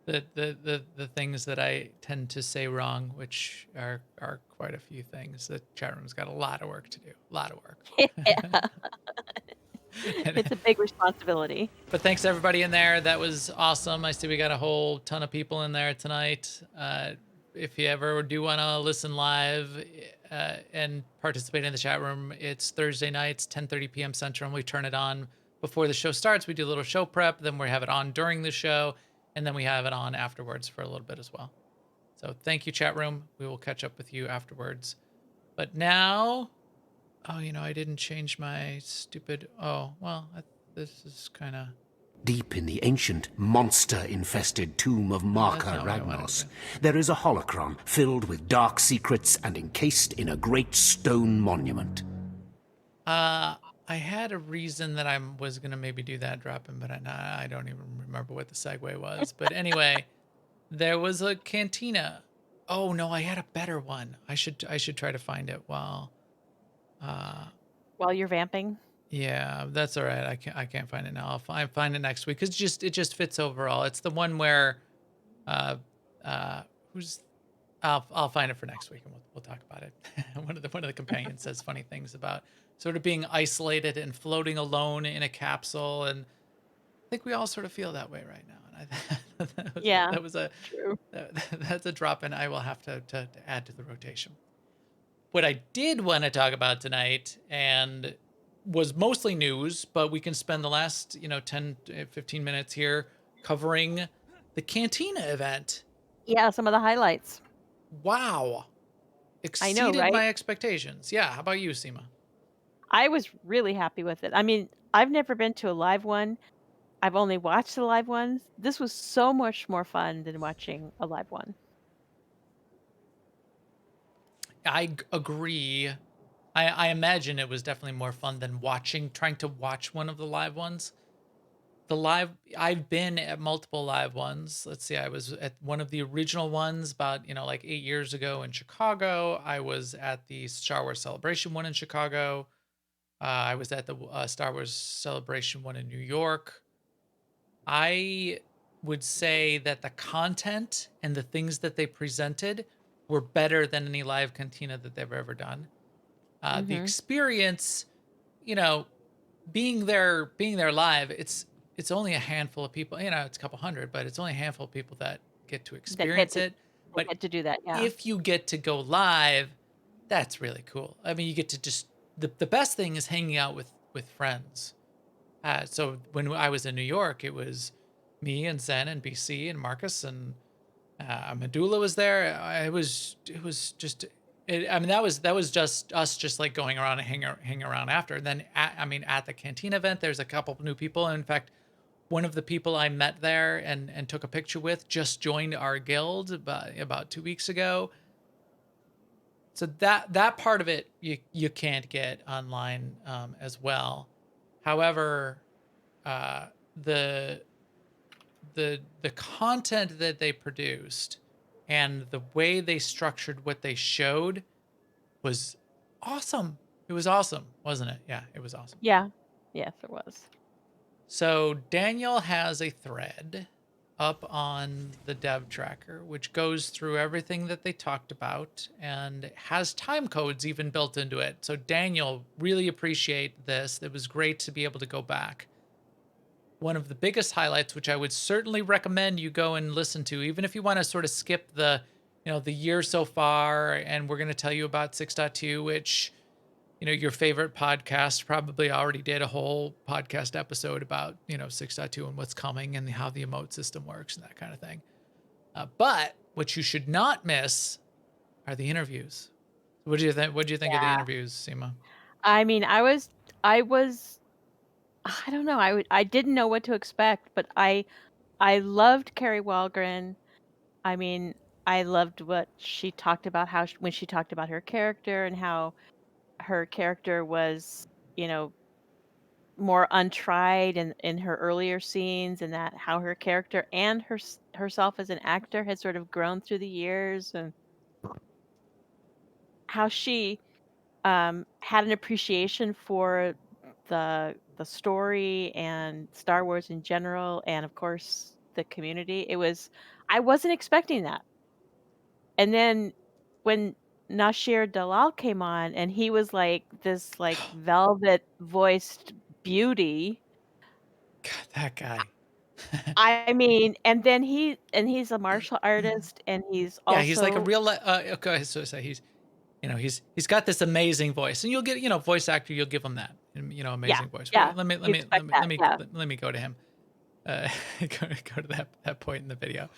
the things that I tend to say wrong, which are quite a few things. The chat room's got a lot of work to do. A lot of work. Yeah, it's a big responsibility. But thanks to everybody in there. That was awesome. I see we got a whole ton of people in there tonight. If you ever do want to listen live and participate in the chat room, it's Thursday nights, 10:30 p.m. Central. We turn it on before the show starts. We do a little show prep, then we have it on during the show, and then we have it on afterwards for a little bit as well. So thank you, chat room. We will catch up with you afterwards. But now, oh, I didn't change my stupid. Oh, well, this is kind of. Deep in the ancient, monster-infested tomb of Marka not what I wanted Ragnos, to do. there is a holocron filled with dark secrets and encased in a great stone monument. I had a reason that I was gonna maybe do that drop-in, but I don't even remember what the segue was. But anyway, there was a cantina. Oh no, I had a better one. I should try to find it while. While you're vamping. Yeah, that's all right. I can't find it now. I'll find it next week because it just fits overall. It's the one where, uh, who's. I'll find it for next week and we'll talk about it. one of the companions says funny things about sort of being isolated and floating alone in a capsule, and I think we all sort of feel that way right now. And Yeah, that was true. that's a drop in I will have to add to the rotation. What I did want to talk about tonight and was mostly news, but we can spend the last 10 15 minutes here covering the Cantina event. Yeah, some of the highlights. Wow. I know, Exceeded right? my expectations. Yeah, how about you, Seema? I was really happy with it. I mean, I've never been to a live one. I've only watched the live ones. This was so much more fun than watching a live one. I agree. I imagine it was definitely more fun than trying to watch one of the live ones. I've been at multiple live ones. Let's see, I was at one of the original ones about, like 8 years ago in Chicago. I was at the Star Wars Celebration one in Chicago. I was at the Star Wars Celebration one in New York. I would say that the content and the things that they presented were better than any live cantina that they've ever done. The Mhm. experience, you know, being there live, it's only a handful of people. It's a couple hundred, but it's only a handful of people that get to That get experience to it. they But get to do that, yeah. if you get to go live, that's really cool. I mean, you get to just the best thing is hanging out with friends. So when I was in New York, it was me and Zen and BC and Marcus and Medulla was there. It was just. I mean, that was just us, just like going around and hang around after. And then, at the Cantina event, there's a couple new people. In fact, one of the people I met there and took a picture with just joined our guild about 2 weeks ago. So that part of it you can't get online as well. However, uh, the the content that they produced and the way they structured what they showed was awesome. It was awesome, wasn't it? Yeah, it was awesome. Yeah. Yes, it was. So Daniel has a thread up on the dev tracker, which goes through everything that they talked about and has time codes even built into it. So Daniel, really appreciate this. It was great to be able to go back. One of the biggest highlights, which I would certainly recommend you go and listen to, even if you want to sort of skip the year so far, and we're going to tell you about 6.2, which your favorite podcast probably already did a whole podcast episode about, 6.2 and what's coming and how the emote system works and that kind of thing. But what you should not miss are the interviews. What do you think? What do you think of the Yeah. interviews, Seema? I mean, I was, I don't know. I didn't know what to expect, but I loved Carrie Walgren. I mean, I loved what she talked about, when she talked about her character and how her character was, more untried in her earlier scenes, and that how her character and herself as an actor had sort of grown through the years, and how she had an appreciation for the story and Star Wars in general, and of course the community. I wasn't expecting that. And then when Nasir Dalal came on, and he was like this like velvet voiced beauty. God, that guy. I mean, and then he's a martial artist, and he's Yeah, he's like a also real. Okay, so he's, he's got this amazing voice, and you'll get, voice actor, you'll give him that, yeah, amazing voice. yeah. Let me You expect that, yeah. let me go to him. Go to that point in the video.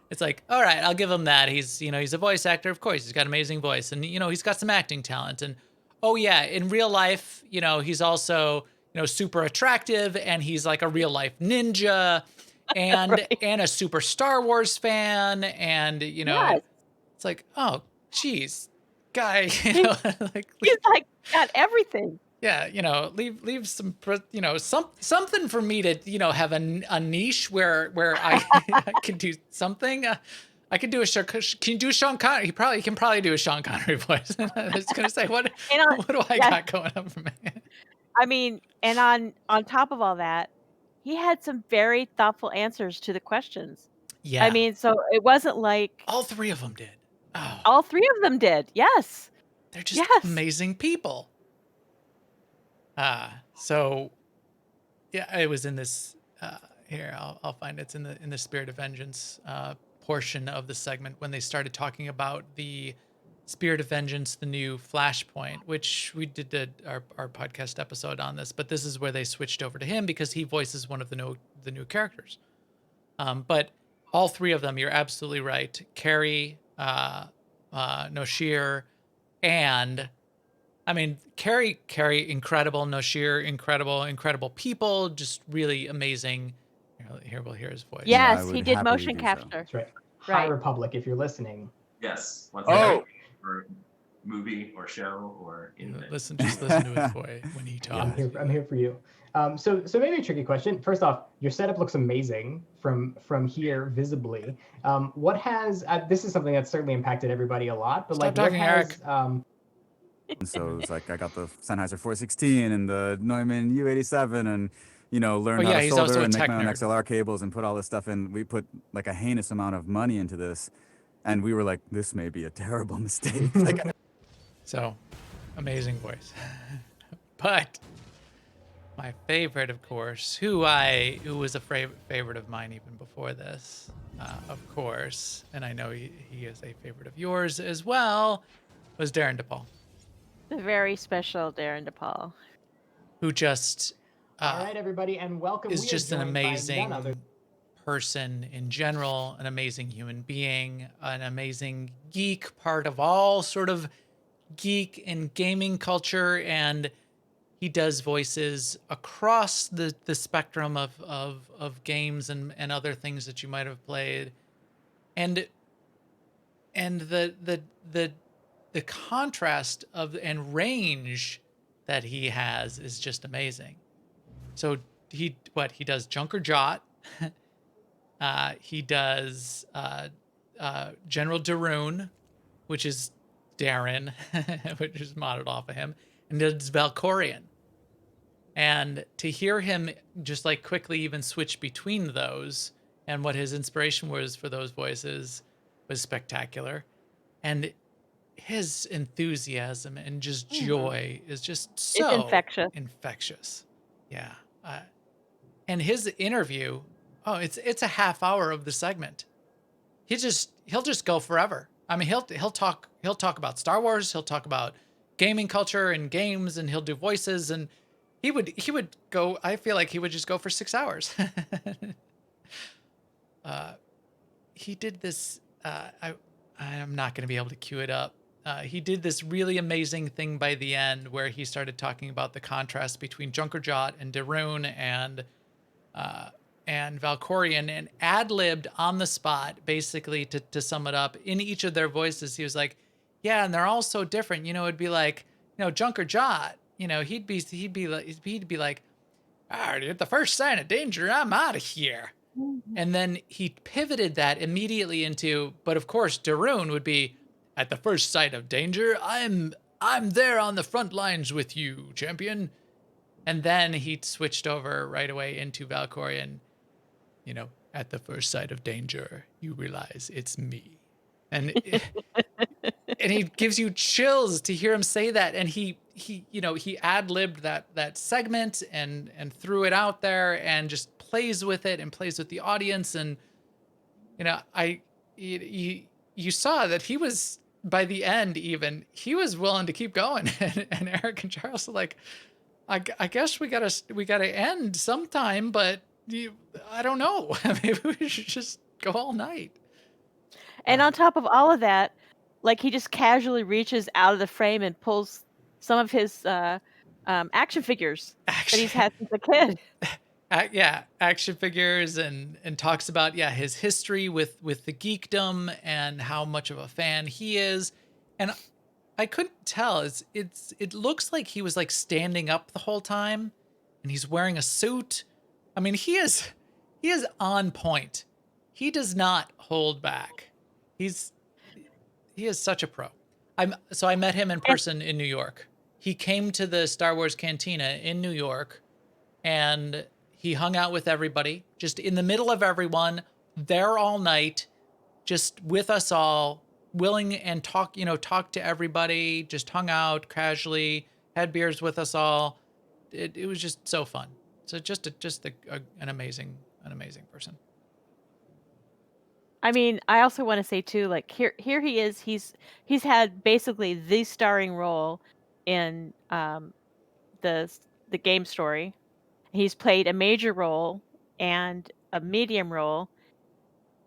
It's like, all right, I'll give him that. He's, he's a voice actor, of course. He's got amazing voice, and he's got some acting talent. And oh yeah, in real life, he's also, super attractive, and he's like a real life ninja, and Right. and a super Star Wars fan, and Yes. it's like, oh, geez, guy, like He's like got everything. yeah, leave some, something for me to, have a niche where I, I can do something. I can do can you do Sean Connery? He can probably do a Sean Connery voice. I was gonna say, what do I yeah. got going on for me? I mean, and on top of all that, he had some very thoughtful answers to the questions. Yeah, I mean, so it wasn't like all three of them did. Oh, all three of them did. Yes. they're just Yes. amazing people. So yeah, it was in this. Here, I'll find it's in the Spirit of Vengeance portion of the segment when they started talking about the Spirit of Vengeance, the new Flashpoint, which we did our podcast episode on this, but this is where they switched over to him because he voices one of the new characters. But all three of them, you're absolutely right. Carrie, Noshir, and I mean, Carrie, incredible. Noshir, incredible people, just really amazing. Here we'll hear his voice. Yes, would he did happily motion do so. capture. That's right. High Right. Republic, if you're listening. Yes. Once Oh. for movie or show or in Just listen to his voice when he Yeah, talks. I'm here for you. So maybe a tricky question. First off, your setup looks amazing from here visibly. What has this is something that's certainly impacted everybody a lot, but Stop like talking, what has And so it's like I got the Sennheiser 416 and the Neumann U87 and learned how to he's also solder a and make tech my own nerd. XLR cables and put all this stuff in. We put like a heinous amount of money into this, and we were like, this may be a terrible mistake. Like, So, amazing voice. But my favorite, of course, who was a favorite of mine even before this, of course, and I know he is a favorite of yours as well, was Darren DePaul, The very special Darren DePaul. who just all right, everybody, and welcome. is We are just an joined by none amazing other- person in general, an amazing human being, an amazing geek, part of all sort of geek and gaming culture, and he does voices across the spectrum of games and other things that you might have played, and the contrast of and range that he has is just amazing. So he does Junker Jot, he does General Daroon, which is Darren, which is modeled off of him, and does Valkorian. And to hear him just like quickly even switch between those and what his inspiration was for those voices was spectacular. And his enthusiasm and just joy is just so infectious. Yeah. And his interview, it's a half hour of the segment. He'll just go forever. I mean, he'll talk about Star Wars. He'll talk about, gaming culture and games, and he'll do voices, and he would go. I feel like he would just go for 6 hours. He did this. I'm not going to be able to cue it up. He did this really amazing thing by the end where he started talking about the contrast between Junkerjot and Darun and Valkorion, and ad-libbed on the spot, basically to sum it up in each of their voices. He was like, yeah, and they're all so different. It'd be like, Junkerjot, he'd be like, at the first sign of danger, I'm out of here. And then he pivoted that immediately into, but of course, Darun would be, at the first sight of danger, I'm there on the front lines with you, champion. And then he switched over right away into Valkorion. At the first sight of danger, you realize it's me. And and he gives you chills to hear him say that. And he ad-libbed that segment and threw it out there and just plays with it and plays with the audience. And you saw that he was, by the end even, he was willing to keep going. And Eric and Charles are like, I guess we gotta end sometime, but I don't know. Maybe we should just go all night. And on top of all of that, like, he just casually reaches out of the frame and pulls some of his action figures that he's had since a kid. Action figures, and talks about his history with the geekdom and how much of a fan he is. And I couldn't tell. It looks like he was like standing up the whole time, and he's wearing a suit. I mean, he is on point. He does not hold back. He is such a pro. I met him in person in New York. He came to the Star Wars Cantina in New York, and he hung out with everybody, just in the middle of everyone, there all night, just with us all, willing and talk to everybody, just hung out casually, had beers with us all. It was just so fun. So just an amazing person. I mean, I also want to say too, like, here he is. He's had basically the starring role in the game story. He's played a major role and a medium role,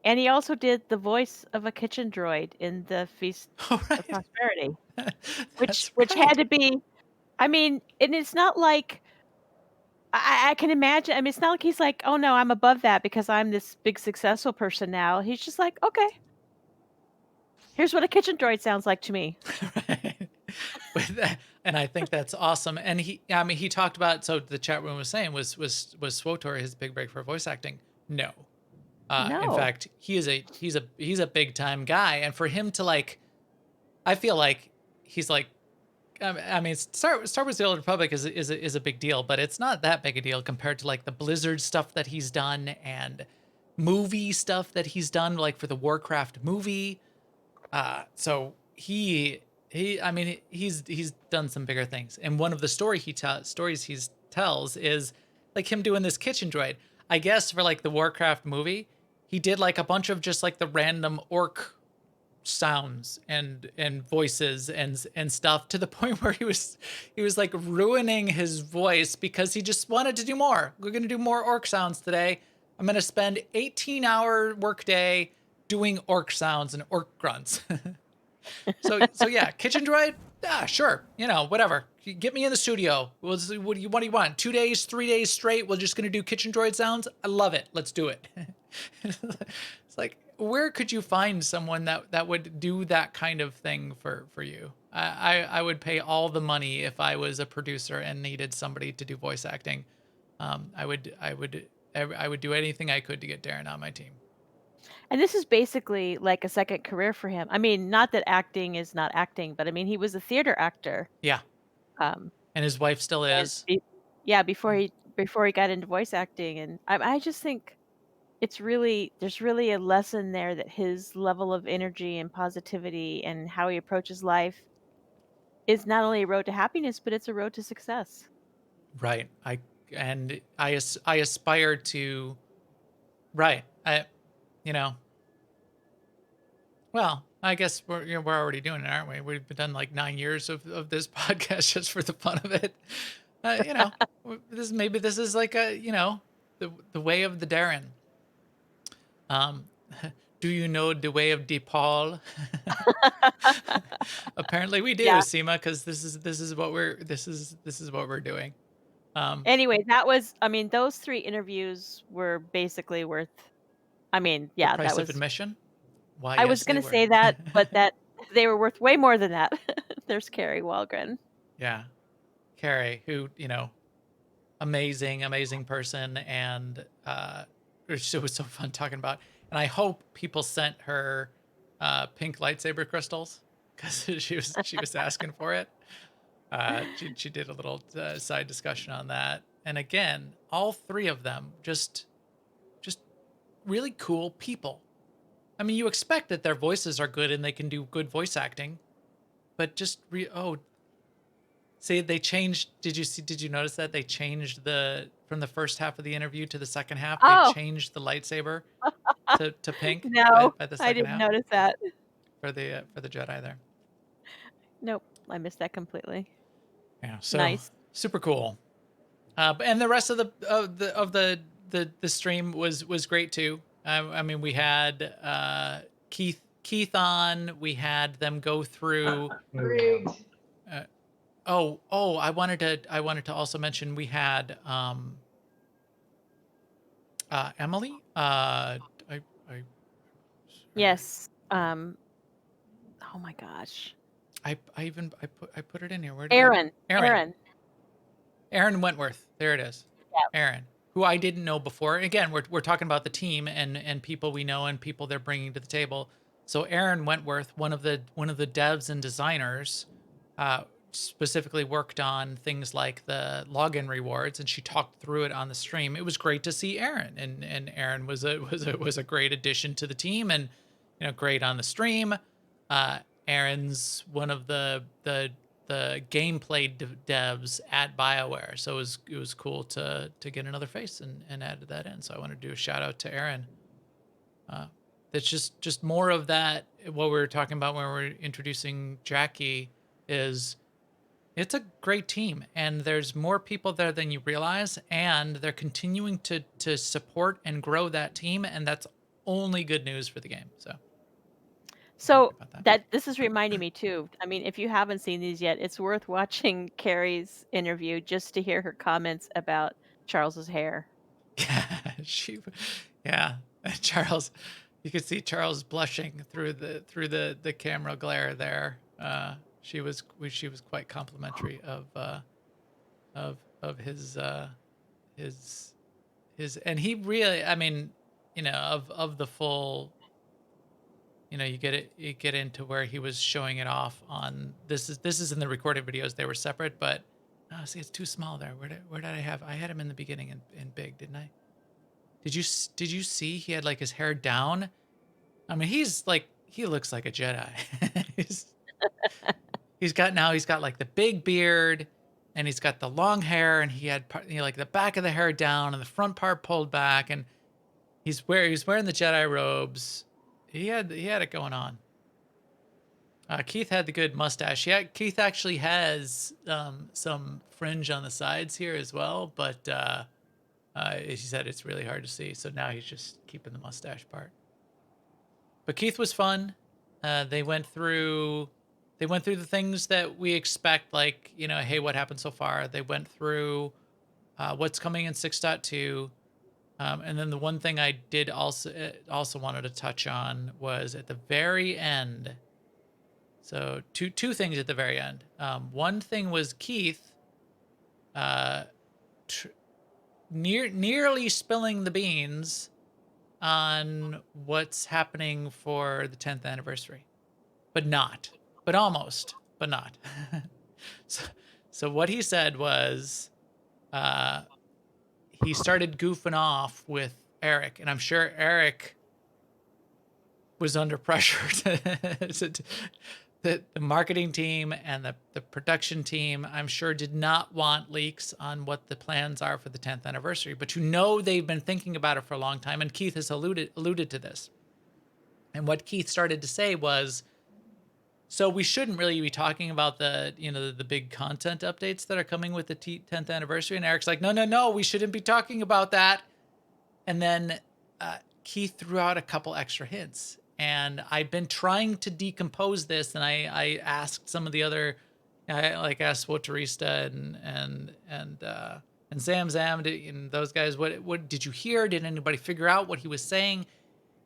and he also did the voice of a kitchen droid in the Feast of Prosperity, which had to be. I mean, and it's not like I can imagine. I mean, it's not like he's like, oh no, I'm above that because I'm this big successful person now. He's just like, okay, here's what a kitchen droid sounds like to me. Right. And I think that's awesome. And he talked about, so the chat room was saying, was SWTOR his big break for voice acting? No. No. In fact, he's a big time guy. And for him to, like, I feel like he's like, I mean, Star Wars: The Old Republic is a big deal, but it's not that big a deal compared to like the Blizzard stuff that he's done and movie stuff that he's done, like for the Warcraft movie. So he's done some bigger things. And one of the stories he tells is like him doing this kitchen droid. I guess for like the Warcraft movie, he did like a bunch of just like the random orc sounds and voices and stuff, to the point where he was like ruining his voice because he just wanted to do more. We're going to do more orc sounds today. I'm going to spend 18-hour workday doing orc sounds and orc grunts. so yeah, kitchen droid, sure, whatever. Get me in the studio. What do you want? 2 days, 3 days straight, we're just going to do kitchen droid sounds? I love it. Let's do it. It's like, where could you find someone that would do that kind of thing for you? I would pay all the money if I was a producer and needed somebody to do voice acting. I would do anything I could to get Darren on my team. And this is basically like a second career for him. I mean, not that acting is not acting, but I mean, he was a theater actor. Yeah. And his wife still is. Before he got into voice acting, and I just think there's really a lesson there that his level of energy and positivity and how he approaches life is not only a road to happiness, but it's a road to success. Right. I aspire to, right. Well, I guess we're already doing it, aren't we? We've done like 9 years of this podcast just for the fun of it. This is like the way of the Darren. Do you know the way of DePaul? Apparently we do, Yeah. Seema, because this is what we're doing. Anyway, those 3 interviews were basically worth. The Yeah, price that of was. admission. Why? I Yes, was they gonna were. say that, but that they were worth way more than that. There's Carrie Walgren. Yeah, Carrie, who amazing person, and it was so fun talking about. And I hope people sent her pink lightsaber crystals because she was asking for it. She did a little side discussion on that, and again, all 3 of them just really cool people. I mean, you expect that their voices are good and they can do good voice acting, but see, they changed. Did you notice that they changed from the first half of the interview to the second half? They Oh. changed the lightsaber to pink No, by the I second didn't half notice that. for the Jedi there. Nope, I missed that completely. Yeah, so Nice. super cool. And the rest of the stream was great too. I mean, we had Keith on. We had them go through. Rigged. I wanted to also mention we had Emily. Yes. Oh my gosh. I put it in here. Where did Aaron. Aaron Wentworth. There it is. Yeah. Aaron, who I didn't know before. Again, we're talking about the team and people we know and people they're bringing to the table. So Aaron Wentworth, one of the devs and designers, specifically worked on things like the login rewards, and she talked through it on the stream. It was great to see Aaron, and Aaron was a great addition to the team, and great on the stream. Aaron's one of the gameplay devs at BioWare, so it was cool to get another face and add that in. So I want to do a shout out to Aaron. That's just more of that. What we were talking about when we were introducing Jackie is it's a great team, and there's more people there than you realize, and they're continuing to support and grow that team, and that's only good news for the game. So that this is reminding me too. I mean, if you haven't seen these yet, it's worth watching Carrie's interview just to hear her comments about Charles's hair. Yeah, Charles, you could see Charles blushing through the camera glare there. She was quite complimentary of his and he really, I mean, of the full, you get into where he was showing it off on this is in the recorded videos. They were separate, but see, it's too small there. Where did I had him in the beginning in big, didn't I? Did you see he had like his hair down? I mean, he looks like a Jedi. he's got like the big beard, and he's got the long hair, and he had like the back of the hair down and the front part pulled back, and he's wearing the Jedi robes. He had it going on. Keith had the good mustache. Yeah, Keith actually has some fringe on the sides here as well, but he said it's really hard to see, so now he's just keeping the mustache part. But Keith was fun. They went through the things that we expect, like, hey, what happened so far? They went through what's coming in 6.2. And then the one thing I did also wanted to touch on was at the very end. So two things at the very end. One thing was Keith nearly spilling the beans on what's happening for the 10th anniversary, but almost, but not. So what he said was, he started goofing off with Eric, and I'm sure Eric was under pressure the marketing team and the production team, I'm sure, did not want leaks on what the plans are for the 10th anniversary, but they've been thinking about it for a long time, and Keith has alluded to this. And what Keith started to say was, So we shouldn't really be talking about the big content updates that are coming with the 10th anniversary. And Eric's like, no, we shouldn't be talking about that. And then Keith threw out a couple extra hints. And I've been trying to decompose this, and I asked some of the other, I asked SWTOR and Zam and those guys, what did you hear? Did anybody figure out what he was saying?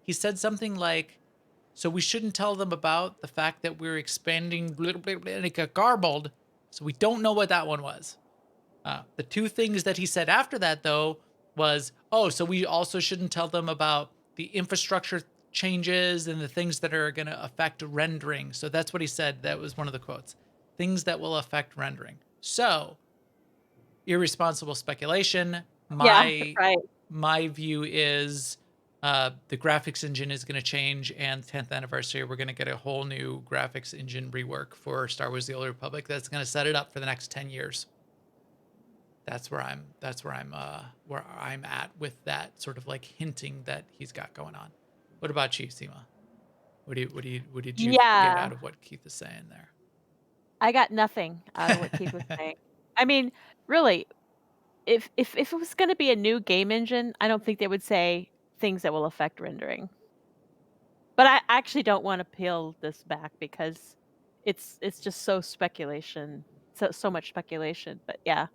He said something like, so we shouldn't tell them about the fact that we're expanding, and it got garbled. So we don't know what that one was. The two things that he said after that, though, was, so we also shouldn't tell them about the infrastructure changes and the things that are going to affect rendering. So that's what he said. That was one of the quotes. Things that will affect rendering. So, irresponsible speculation. My view is the graphics engine is going to change, and 10th anniversary, we're going to get a whole new graphics engine rework for Star Wars: The Old Republic that's going to set it up for the next 10 years. That's where I'm at with that sort of like hinting that he's got going on. What about you, Seema? What did you get out of what Keith is saying there? I got nothing out of what Keith was saying. I mean, really, if it was going to be a new game engine, I don't think they would say things that will affect rendering. But I actually don't want to peel this back because it's just so speculation, so much speculation. But yeah,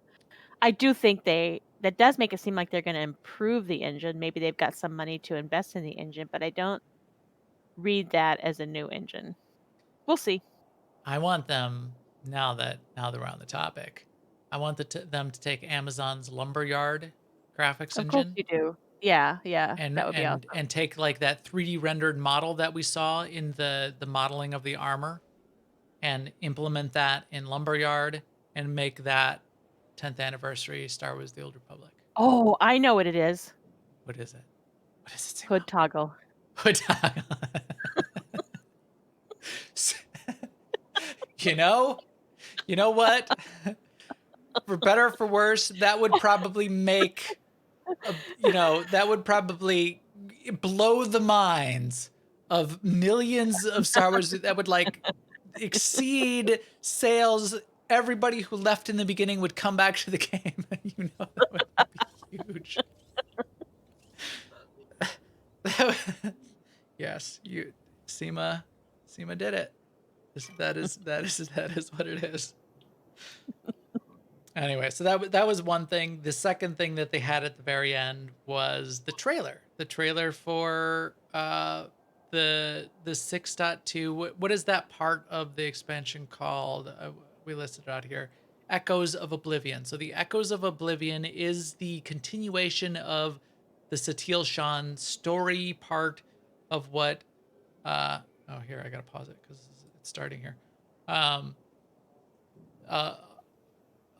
I do think that does make it seem like they're going to improve the engine. Maybe they've got some money to invest in the engine, but I don't read that as a new engine. We'll see. I want them, now that we're on the topic, I want them to take Amazon's Lumberyard graphics engine. Of course you do. Yeah, and that would be awesome. And take like that 3D rendered model that we saw in the modeling of the armor, and implement that in Lumberyard and make that 10th anniversary Star Wars: The Old Republic. Oh, I know what it is. What is it? What is it? Hood toggle. Hood toggle. You know what? For better or for worse, that would probably make, that would probably blow the minds of millions of Star Wars. That would like exceed sales. Everybody who left in the beginning would come back to the game. That would be huge. Yes, Seema did it. That is what it is. Anyway, so that was one thing. The second thing that they had at the very end was the trailer. The trailer for the 6.2. What is that part of the expansion called? We listed it out here. Echoes of Oblivion. So the Echoes of Oblivion is the continuation of the Satil Shan story part of what. Here I gotta pause it because it's starting here.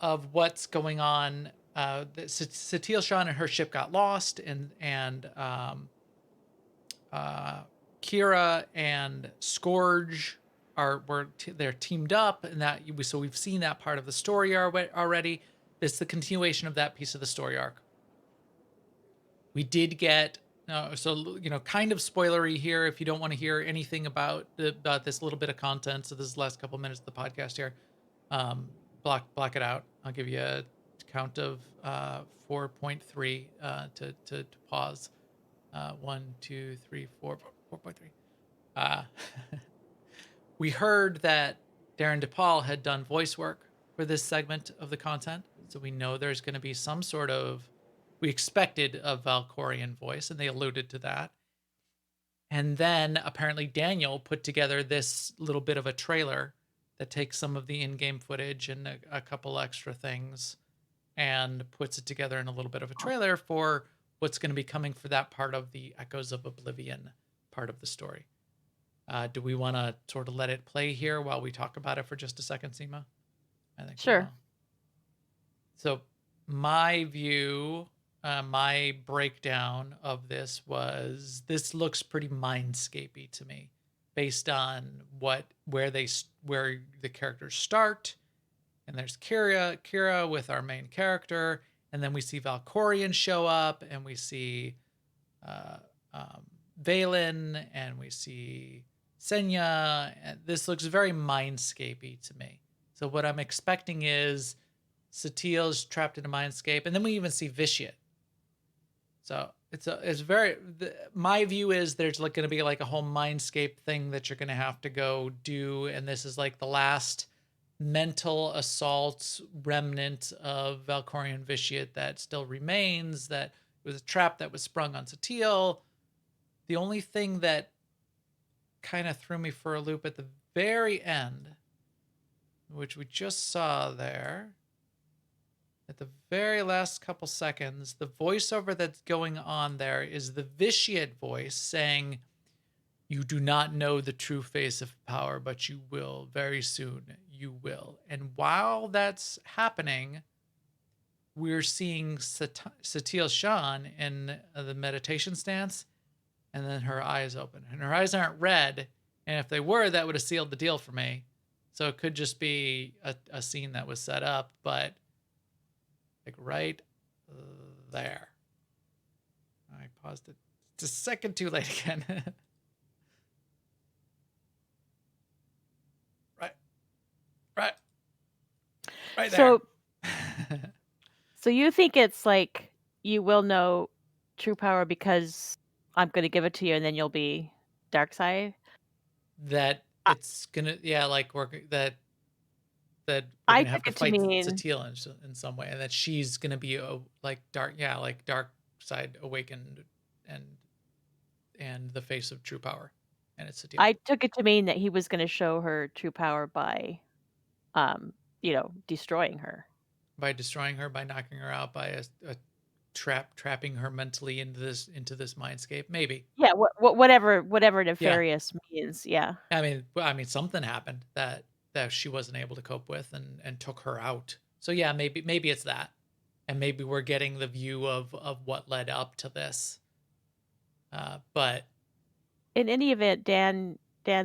Of what's going on. Satil Shan and her ship got lost, and Kira and Scourge they're teamed up, and so we've seen that part of the story already. It's the continuation of that piece of the story arc. We did get kind of spoilery here. If you don't want to hear anything about this little bit of content, so this is the last couple minutes of the podcast here. Block it out. I'll give you a count of 4.3 to pause. 1, 2, 3, 4, 4.3. We heard that Darren DePaul had done voice work for this segment of the content, so we know there's going to be some sort of, we expected a Valkorian voice, and they alluded to that. And then apparently Daniel put together this little bit of a trailer that takes some of the in-game footage and a couple extra things and puts it together in a little bit of a trailer for what's going to be coming for that part of the Echoes of Oblivion part of the story. Do we want to sort of let it play here while we talk about it for just a second, Seema? I think sure. So my view, my breakdown of this was, this looks pretty Mindscape-y to me, based on where the characters start. And there's Kira with our main character, and then we see Valkorian show up, and we see Valen, and we see Senya, this looks very Mindscape-y to me. So what I'm expecting is Satiel's trapped in a Mindscape, and then we even see Vitiate. So my view is there's like going to be like a whole Mindscape thing that you're going to have to go do, and this is like the last mental assault remnant of Valkorian Vitiate that still remains, that was a trap that was sprung on Satiel. The only thing that kind of threw me for a loop at the very end, which we just saw there, at the very last couple seconds, the voiceover that's going on there is the Vitiate voice saying, "You do not know the true face of power, but you will very soon. You will." And while that's happening, we're seeing Satiel Shan in the meditation stance, and then her eyes open. And her eyes aren't red, and if they were, that would have sealed the deal for me. So it could just be a scene that was set up, but like right there. I paused it just a second too late again. Right there. So, so you think it's like you will know true power because I'm going to give it to you, and then you'll be dark side? That it's gonna, yeah, like that we're I gonna have took to it to fight mean Satiel in some way, and that she's gonna be like dark, yeah, like dark side awakened, and the face of true power, and it's Satiel. I took it to mean that he was going to show her true power by, destroying her. By destroying her, by knocking her out, by a trapping her mentally into this mindscape, maybe. Yeah, whatever nefarious means. Yeah. I mean, something happened that she wasn't able to cope with, and took her out. So yeah, maybe it's that, and maybe we're getting the view of what led up to this. But In any event, Dan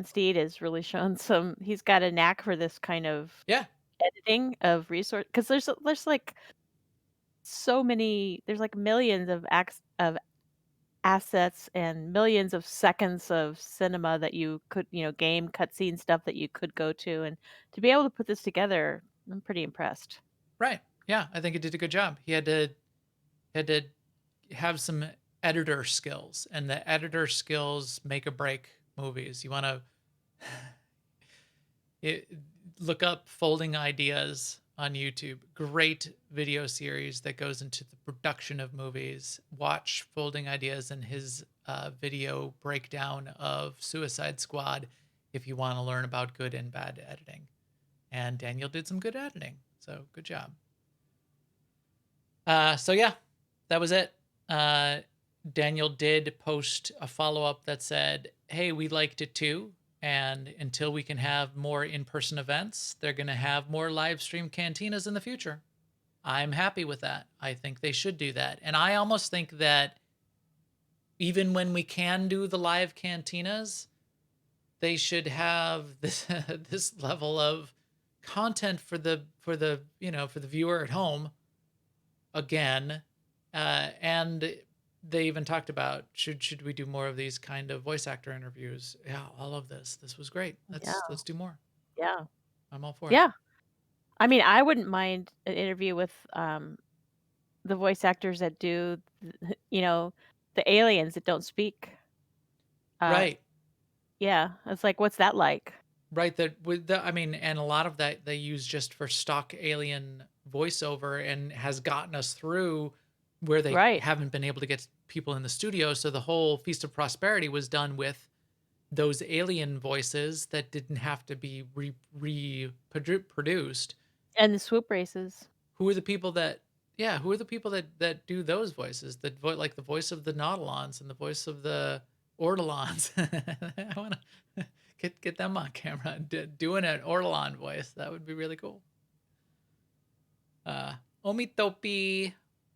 Steed has really shown he's got a knack for this kind of editing of resource, because there's like so many, there's like millions of assets and millions of seconds of cinema that you could, game cutscene stuff that you could go to, and to be able to put this together, I'm pretty impressed. Right. Yeah, I think it did a good job. He had to have some editor skills, and the editor skills make or break movies. You want to look up Folding Ideas on YouTube. Great video series that goes into the production of movies. Watch Folding Ideas and his video breakdown of Suicide Squad if you want to learn about good and bad editing. And Daniel did some good editing, so good job. So yeah, that was it. Daniel did post a follow-up that said, "Hey, we liked it too. And until we can have more in-person events, they're going to have more live stream cantinas in the future." I'm happy with that. I think they should do that. And I almost think that even when we can do the live cantinas, they should have this this level of content for the viewer at home again. And they even talked about should we do more of these kind of voice actor interviews? Yeah, all of this was great. Let's do more. Yeah. I'm all for it. Yeah. I mean, I wouldn't mind an interview with the voice actors that do, the aliens that don't speak. Right. Yeah, it's like, what's that like? Right. And a lot of that they use just for stock alien voiceover, and has gotten us through where they haven't been able to get people in the studio. So the whole Feast of Prosperity was done with those alien voices that didn't have to be reproduced. And the swoop races. Who are the people that do those voices? Like the voice of the Nautilons and the voice of the Ortolans. I want to get them on camera doing an Ortolan voice. That would be really cool. Omitopi.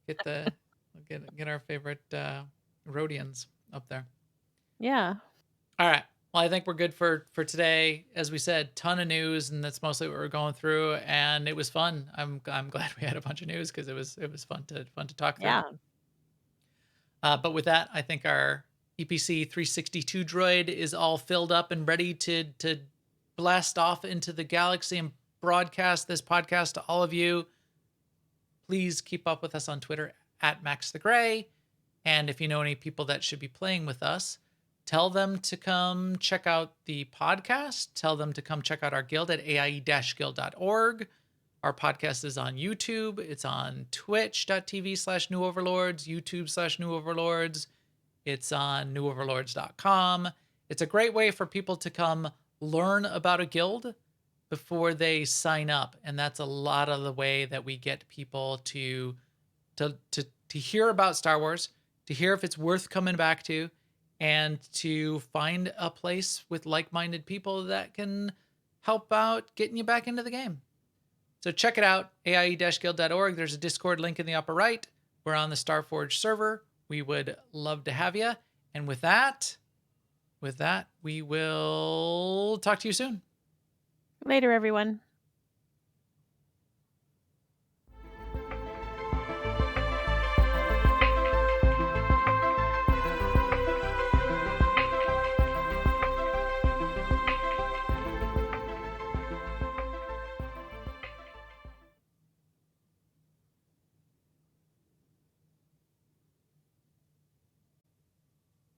Get our favorite Rhodians up there. Yeah. All right. Well, I think we're good for today. As we said, ton of news, and that's mostly what we're going through. And it was fun. I'm glad we had a bunch of news, because it was fun to talk through. Yeah. But with that, I think our EPC 362 droid is all filled up and ready to blast off into the galaxy and broadcast this podcast to all of you. Please keep up with us on Twitter at Max the Gray. And if you know any people that should be playing with us, tell them to come check out the podcast. Tell them to come check out our guild at aie-guild.org. Our podcast is on YouTube. It's on twitch.tv/New Overlords, YouTube/New Overlords. It's on newoverlords.com. It's a great way for people to come learn about a guild before they sign up. And that's a lot of the way that we get people to hear about Star Wars, to hear if it's worth coming back to, and to find a place with like-minded people that can help out getting you back into the game. So check it out, aie-guild.org. There's a Discord link in the upper right. We're on the Starforge server. We would love to have you. And with that, we will talk to you soon. Later, everyone.